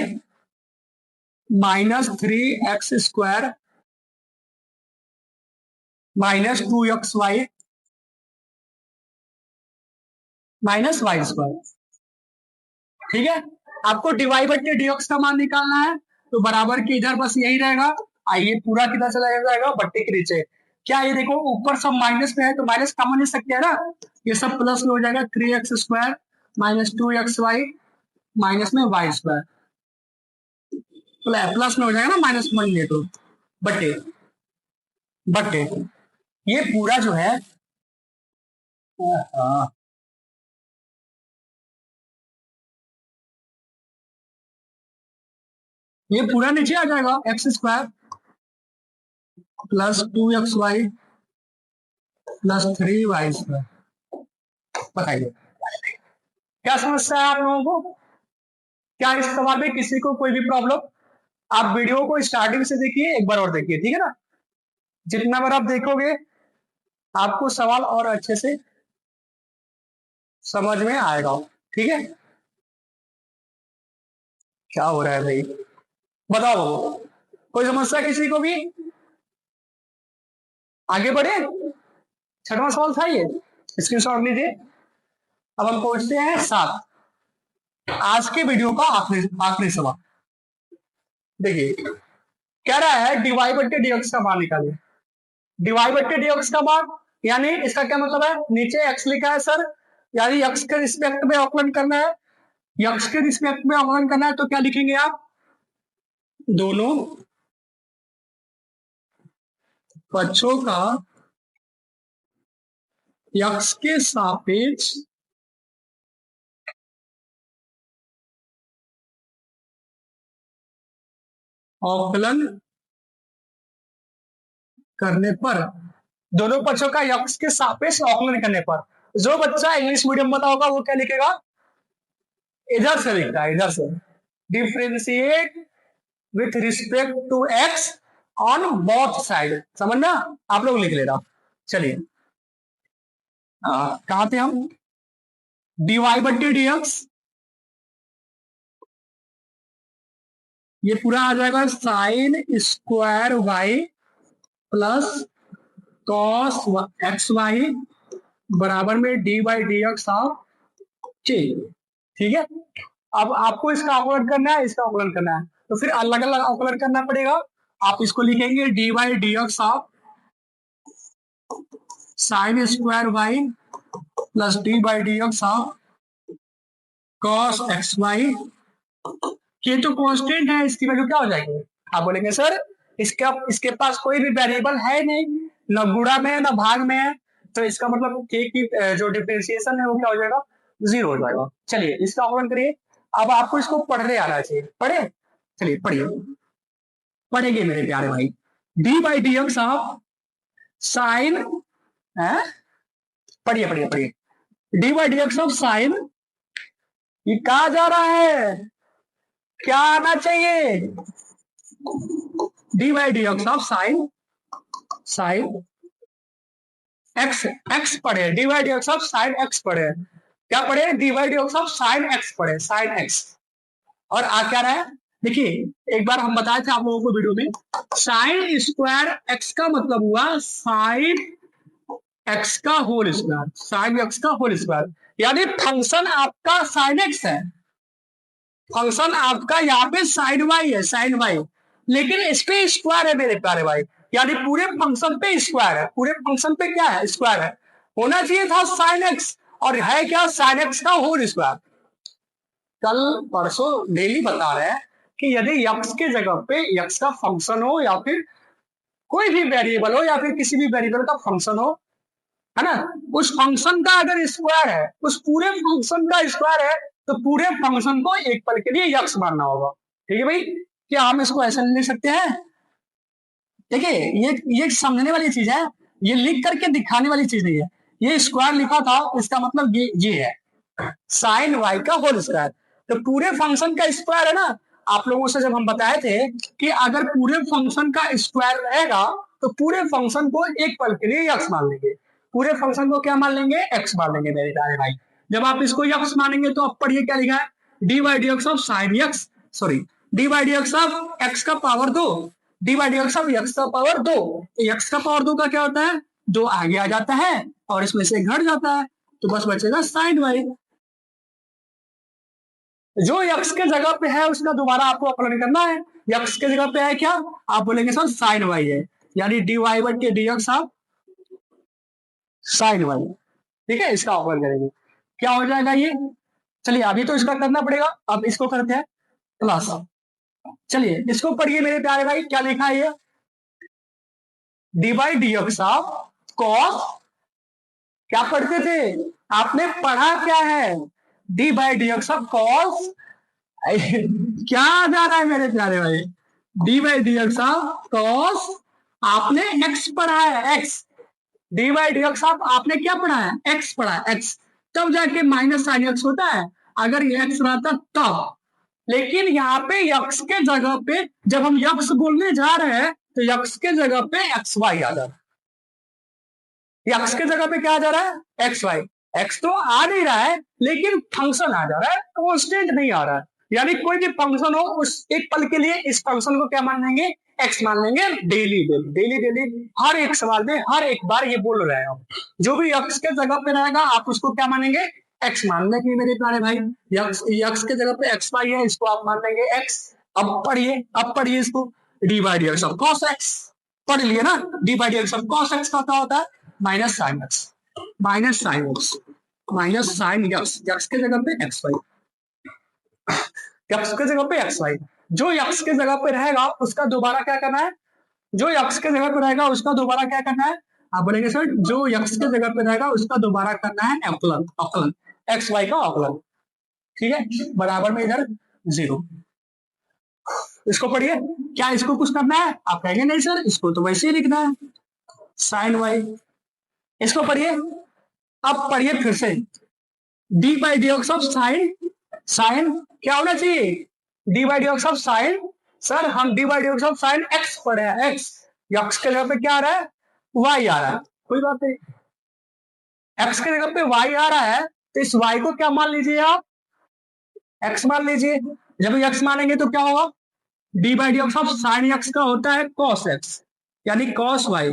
-3x² -2xy -y स्क्वायर। ठीक है, आपको डिवाई बटे डीएक्स का मान निकालना है, तो बराबर के इधर बस यही रहेगा। आइए पूरा किधर चला जाएगा? बट्टे के नीचे। क्या ये देखो ऊपर सब माइनस में है तो माइनस कॉमन ले सकते हैं ना, ये सब प्लस में हो जाएगा। 3x² -2xy माइनस में y स्क्वायर, प्लस में हो जाएगा ना, माइनस में ले तो बट्टे बट्टे। ये पूरा जो है ये पूरा नीचे आ जाएगा, x² plus 2xy plus 3y square. बताइए क्या समस्या है आप लोगों को? क्या इस सवाल में किसी को कोई भी प्रॉब्लम? आप वीडियो को स्टार्टिंग से देखिए, एक बार और देखिए, ठीक है ना। जितना बार आप देखोगे आपको सवाल और अच्छे से समझ में आएगा। ठीक है, क्या हो रहा है भाई? बताओ, कोई समस्या किसी को भी? आगे बढ़े, छठवां सवाल था ये, स्क्रीनशॉट लीजिए। अब हम पहुंचते हैं 7, आज के वीडियो का आखिरी सवाल। देखिए कह रहा है डिवाई बटे डीएक्स का मान निकालिए। डिवाई बटे डीएक्स का मान, यानी इसका क्या मतलब है? नीचे एक्स लिखा है सर, यानी एक्स के रिस्पेक्ट में अवकलन करना है, एक्स के रिस्पेक्ट में अवकलन करना है, तो क्या लिखेंगे आप? दोनों पक्षों का एक्स के सापेक्ष अवकलन करने पर, दोनों पक्षों का एक्स के सापेक्ष अवकलन करने पर, जो बच्चा इंग्लिश मीडियम बता होगा वो क्या लिखेगा? इधर से लिखता है, इधर से, differentiate with respect to x on both side. समझना? आप लोग लिख लेना। चलिए कहां थे हम? डीवाई बटे डीएक्स, ये पूरा आ जाएगा sine square y plus cos x y बराबर में d by d x of के। ठीक है, अब आपको इसका अवकलन करना है, इसका अवकलन करना है, तो फिर अलग अलग अवकलन करना पड़ेगा। आप इसको लिखेंगे d by d x of sine square y plus d by d x of cos x y. ये तो कांस्टेंट है, इसकी वैल्यू क्या हो जाएगी? आप बोलेंगे सर इसके पास कोई भी वेरिएबल है नहीं, न गुणा में है न भाग में है, तो इसका मतलब k की जो डिफरेंशिएशन है वो क्या हो जाएगा, 0 हो जाएगा। चलिए इसका अवकलन करिए। अब आपको इसको पढ़ने आना चाहिए, पढ़े, चलिए पढ़िए, पढ़ेंगे मेरे प्यारे भाई। D by d x of sine है, पढ़िए पढ़िए पढ़िए, d by d x of sine, ये कहा जा रहा है, क्या आना चाहिए, d by d x of sine, sine x, x पढ़े, d by d x of sine x पढ़े, क्या पढ़े, d by d x of sine x पढ़े, साइन एक्स। और आ क्या रहा है, देखिए एक बार हम बताए थे आप लोगों को वीडियो में, साइन स्क्वायर एक्स का मतलब हुआ साइन एक्स का होल स्क्वायर, साइन एक्स का होल स्क्वायर, यानी फंक्शन आपका साइन एक्स है, फंक्शन आपका यहाँ पे साइन वाई है, साइन वाई, लेकिन इस पे स्क्वायर है मेरे प्यारे भाई, यानी पूरे फंक्शन पे स्क्वायर है, पूरे फंक्शन पे क्या है, स्क्वायर है। होना चाहिए था साइन एक्स, और है क्या, साइन एक्स का होल स्क्वायर। कल परसों डेली बता रहे हैं कि यदि यक्स के जगह पे यक्स का फंक्शन हो या फिर कोई भी वेरिएबल हो या फिर किसी भी वेरिएबल का फंक्शन हो, है ना, उस फंक्शन का अगर स्क्वायर है, उस पूरे फंक्शन का स्क्वायर है, तो पूरे फंक्शन को एक पल के लिए यक्स मानना होगा। ठीक है भाई, क्या हम इसको ऐसा लिख सकते हैं, देखिए ये समझने वाली चीज है, ये लिख करके दिखाने वाली चीज नहीं है। ये स्क्वायर लिखा था, इसका मतलब ये है साइन वाई का होल स्क्वायर, तो पूरे फंक्शन का स्क्वायर है ना। आप लोगों से जब हम बताए थे कि अगर पूरे फंक्शन का स्क्वायर रहेगा तो पूरे फंक्शन को एक पल के लिए यक्स मान लेंगे, पूरे फंक्शन को क्या मान लेंगे, एक्स मान लेंगे मेरे प्यारे भाई। जब आप इसको यक्स मानेंगे तो आप पढ़िए क्या लिखा है, d by d x of sine x, sorry d by d x of x का power 2, d by d x of x का पावर 2, एक्स का पावर 2 का क्या होता है, 2 आगे आ जाता है और इसमें से घट जाता है, तो बस बचेगा साइन वाई। जो यक्स के जगह पे है उसका दोबारा आपको अपलन करना है, यक्स के जगह पे है क्या, आप बोलेंगे सर साइन वाई है, यानी डी वाई बन के d x of sine y. ठीक है, इसका अपलन करेंगे, क्या हो जाएगा ये, चलिए अभी तो इसका करना पड़ेगा, अब इसको करते हैं प्लस। चलिए इसको पढ़िए मेरे प्यारे भाई, क्या लिखा है ये, d by d x of cos, क्या पढ़ते थे, आपने पढ़ा क्या है, d by d x of cos, क्या जा रहा है मेरे प्यारे भाई, d by d x of cos, आपने एक्स पढ़ा है, x, d by d x of आपने क्या पढ़ा है, एक्स पढ़ा है, एक्स, तब जाके माइनस साइन एक्स होता है, अगर ये एक्स रहता तब, लेकिन यहाँ पे यक्स के जगह पे जब हम यक्स बोलने जा रहे हैं तो यक्स के जगह पे एक्स वाई आ जा रहा है, यक्स के जगह पे क्या आ जा रहा है, एक्स वाई, एक्स तो आ नहीं रहा है लेकिन फंक्शन आ जा रहा है, कांस्टेंट नहीं आ रहा है, यानी कोई भी फंक्शन हो उस एक पल के लिए इस फंक्शन को क्या मान लेंगे, एक्स मान लेंगे, डेली डेली डेली डेली हर एक सवाल में हर एक बार ये बोल रहे हैं, जो भी यक्स के जगह पे रहेगा आप उसको क्या मानेंगे, एक्स मान लेंगे मेरे प्यारे भाई, यक्स के जगह पे एक्स वाई है, इसको आप मान लेंगे एक्स। अब पढ़िए इसको, D by d x of cos x, पढ़ लिए ना, d by d x of cos x का क्या होता है, minus sine x, minus sine x, minus sign x, x के जगह पे एक्स वाई, यक्स के जगह पे एक्स वाई, जो यक्स के जगह पे रहेगा उसका दोबारा क्या करना है, जो यक्स के जगह पे रहेगा उसका दोबारा क्या करना है, आप बोलेंगे सर जो यक्स के जगह पे रहेगा उसका दोबारा करना है अवकलन, अवकलन एक्स वाई का अवकलन, ठीक है, बराबर में इधर 0, इसको पढ़िए, क्या इसको कुछ करना है, आप कहेंगे नहीं सर इसको तो वैसे ही लिखना है, साइन वाई, इसको पढ़िए, अब पढ़िए फिर से, d by d x of sine, sine क्या होना चाहिए, d by d x of sine, sir हम d by d x of sine x पढ़े हैं, एक्स, एक्स के जगह पे क्या आ रहा है, वाई आ रहा है, कोई बात नहीं, एक्स के जगह पे वाई आ रहा है तो इस वाई को क्या मान लीजिए आप, एक्स मान लीजिए, जब एक्स मानेंगे तो क्या होगा, D by d x of sine x का होता है कॉस एक्स, यानी कॉस वाई,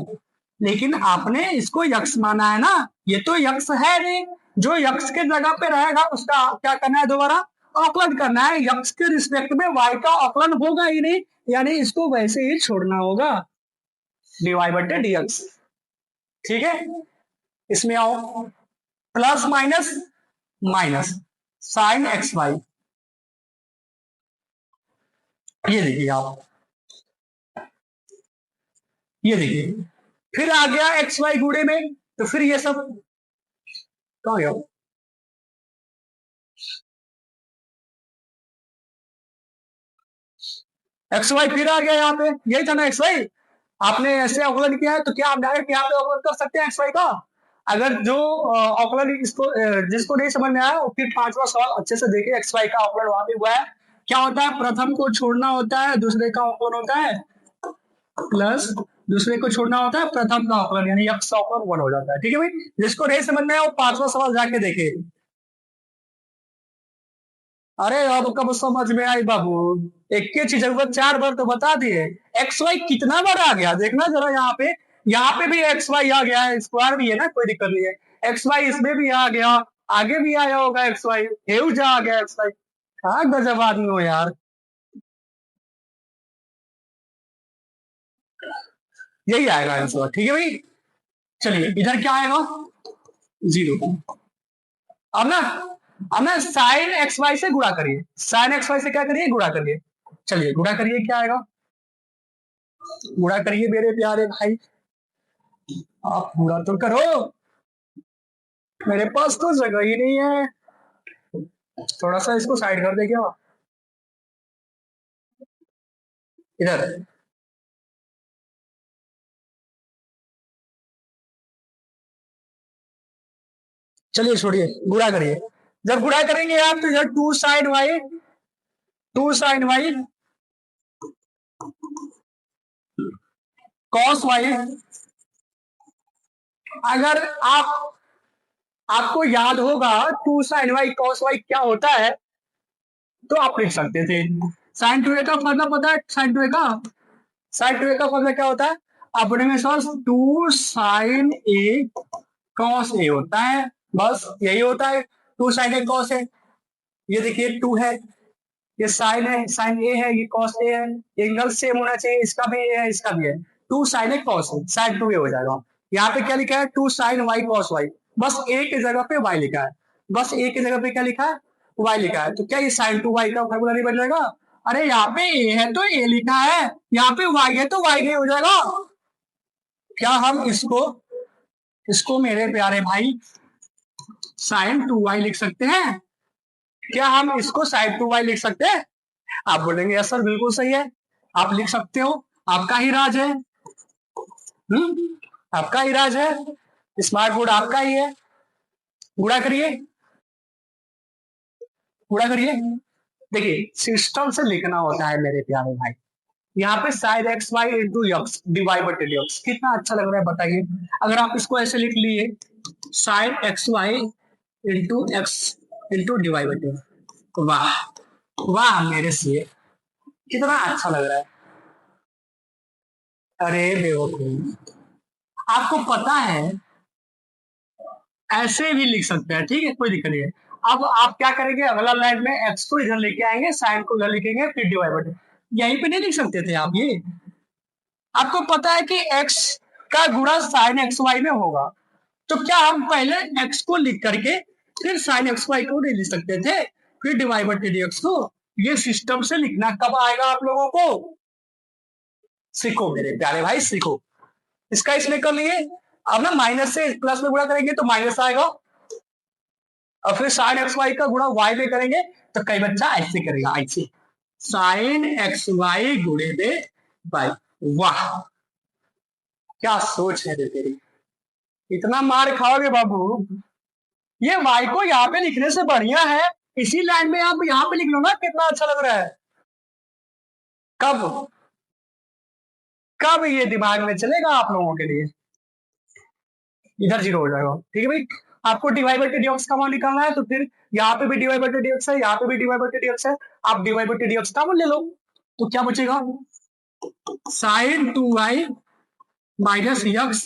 लेकिन आपने इसको यक्स माना है ना, ये तो यक्स है नहीं, जो यक्स के जगह पे रहेगा उसका क्या करना है, दोबारा अवकलन करना है, यक्स के रिस्पेक्ट में वाई का अवकलन होगा ही नहीं, यानी इसको वैसे ही छोड़ना होगा, डी वाई बटे डी एक्स, ठीक है, इसमें आओ, plus minus minus sine x y, ये देखिए आप, ये देखिए फिर आ गया एक्स वाई गुणे में, तो फिर ये सब कहाँ गया? एक्स वाई फिर आ गया यहाँ पे, यही था ना एक्स वाई। आपने ऐसे अवकलन किया है तो क्या आप डायरेक्ट यहाँ पे अवकलन कर सकते हैं एक्स वाई का? अगर जो अवकलन इसको जिसको नहीं समझ में आया वो फिर पांचवा सवाल अच्छे से देखिए, एक्स वाई का अवकलन वहां पे हुआ है। क्या होता है? प्रथम को छोड़ना होता है, दूसरे का अवकलन होता है, प्लस दूसरे को छोड़ना होता है, प्रथम का अवकलन यानी एक्स का अवकलन वन हो जाता है। ठीक है भाई, जिसको नहीं समझ में आया वो पांचवा सवाल जाके देखे। अरे अब कब समझ में आई बाबू, एक के चीज जरूरत चार बार तो बता दिए। एक्स वाई कितना बार आ गया देखना जरा, यहाँ पे भी एक्स वाई आ गया है, स्क्वायर भी है ना, कोई दिक्कत नहीं है। एक्स वाई इसमें भी आ गया, आगे भी आया होगा एक्स वाई, हेउज आ गया एक्स वाई। हाँ गजब आदमी हो यार। यही आएगा आंसर, ठीक है भाई। चलिए इधर क्या आएगा? जीरो। अब ना अब ना साइन एक्स वाई से गुणा करिए, साइन एक्स वाई से क्या करिए? गुणा करिए। चलिए गुणा करिए, क्या आएगा? गुणा करिए मेरे प्यारे भाई, आप गुणा तो करो, मेरे पास तो जगह ही नहीं है। थोड़ा सा इसको साइड कर दे क्या? इधर। चलिए छोड़िए, गुणा करिए। जब गुणा करेंगे आप तो इधर two sine y, two sine y cos y. अगर आपको याद होगा two sine y cos y क्या होता है, तो आप लिख सकते थे। साइन टू ए का फॉर्मूला पता है? साइन टू ए का, साइन टू ए का फॉर्मूला क्या होता है? अपने में sir two sine a cos a होता है, बस यही होता है। Two sine a cos a, ये देखिए टू है, ये साइन है, साइन ए है, ये कॉस ए है, एंगल सेम होना चाहिए, इसका भी ए है, इसका भी है। Two sine a cos a, sine two a हो जाएगा। यहाँ पे क्या लिखा है? Two sine y cos y, बस ए की जगह पे वाई लिखा है, बस ए की जगह पे क्या लिखा है? वाई लिखा है। तो क्या ये साइन टू वाई का फॉर्मूला नहीं बन जाएगा? अरे यहाँ पे ए है तो ए लिखा है, यहाँ पे वाई है तो वाई नहीं हो जाएगा? क्या हम इसको इसको मेरे प्यारे भाई साइन टू वाई लिख सकते हैं? क्या हम इसको साइन टू वाई लिख सकते हैं? आप बोलेंगे यस सर बिल्कुल सही है, आप लिख सकते हो, आपका ही राज है। आपका ही राज है, स्मार्ट बोर्ड आपका ही है। गुणा करिए, गुणा करिए। देखिए सिस्टम से लिखना होता है मेरे प्यारे भाई। यहाँ पे sine x y into x divide by d x, कितना अच्छा लग रहा है बताइए। अगर आप इसको ऐसे लिख लिए, sine x y into x into divide by d, वाह वाह मेरे से, कितना अच्छा लग रहा है। अरे बेवकूफ, आपको पता है ऐसे भी लिख सकते हैं, ठीक है कोई दिक्कत नहीं है। अब आप क्या करेंगे, अगला लाइन में एक्स को इधर लेके आएंगे, साइन को इधर लिखेंगे, फिर डिवाइड बाई, यहीं पे नहीं लिख सकते थे आप ये? आपको पता है कि एक्स का गुणा साइन एक्स वाई में होगा, तो क्या हम पहले एक्स को लिख करके फिर साइन एक्स वाई को नहीं लिख सकते थे, फिर डिवाइड बाई डी एक्स को? ये सिस्टम से लिखना कब आएगा आप लोगों को? सीखो मेरे प्यारे भाई, सीखो। इसका इसने कर लिए, अब ना माइनस से प्लस में गुणा करेंगे तो माइनस आएगा, और फिर साइन एक्स वाई का गुणा वाई में करेंगे तो कई बच्चा ऐसे करेगा, ऐसे साइन एक्स वाई गुणे में वाई। वाह क्या सोच है रे तेरी, इतना मार खाओगे बाबू। ये वाई को यहाँ पे लिखने से बढ़िया है इसी लाइन में आप यहाँ पे लिख लो ना, कितना अच्छा लग रहा है। कब कब ये दिमाग में चलेगा आप लोगों के लिए? इधर जीरो हो जाएगा, ठीक है भाई। आपको डिवाइड बाई डी एक्स का मान निकालना है, तो फिर यहाँ पे भी डिवाइड बाई डी एक्स है, यहाँ पे भी डिवाइड बाई डी एक्स है, आप डिवाइड बाई डी एक्स का मान ले लो। तो क्या बचेगा? Sine two y minus x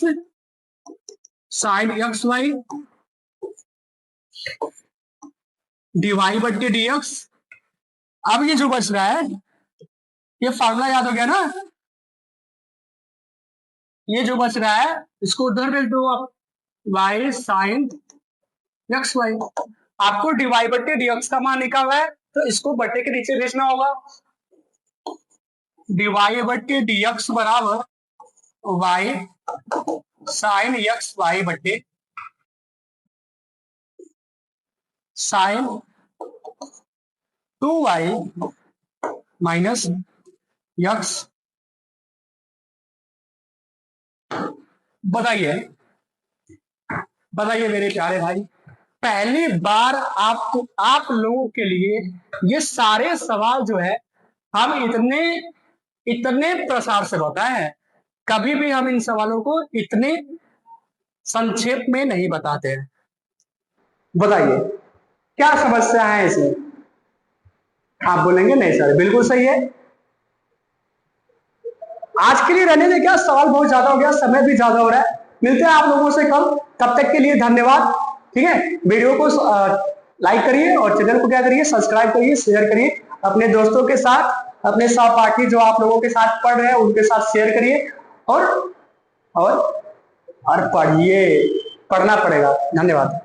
sine x y divide by d x. अब ये जो बच रहा है, ये फार्मूला याद हो गया ना? ये जो बच रहा है इसको उधर भेज दो आप, वाई साइन एक्स वाई। आपको डिवाइड बटे डीएक्स का मान निकालना है, तो इसको बटे के नीचे भेजना होगा। डिवाइड बटे डीएक्स बराबर वाई साइन एक्स वाई बटे साइन 2y माइनस यक्स। बताइए बताइए मेरे प्यारे भाई, पहली बार आप लोगों के लिए ये सारे सवाल जो है हम इतने इतने प्रसार से बताए हैं। कभी भी हम इन सवालों को इतने संक्षेप में नहीं बताते हैं। बताइए क्या समस्या है इसमें? आप बोलेंगे नहीं सर बिल्कुल सही है। आज के लिए रहने दें, क्या सवाल बहुत ज्यादा हो गया, समय भी ज्यादा हो रहा है। मिलते हैं आप लोगों से कल, तब तक के लिए धन्यवाद। ठीक है, वीडियो को लाइक करिए और चैनल को क्या करिए, सब्सक्राइब करिए, शेयर करिए अपने दोस्तों के साथ, अपने सहपाठी जो आप लोगों के साथ पढ़ रहे हैं उनके साथ शेयर करिए। और और और पढ़िए, पढ़ना पड़ेगा। धन्यवाद।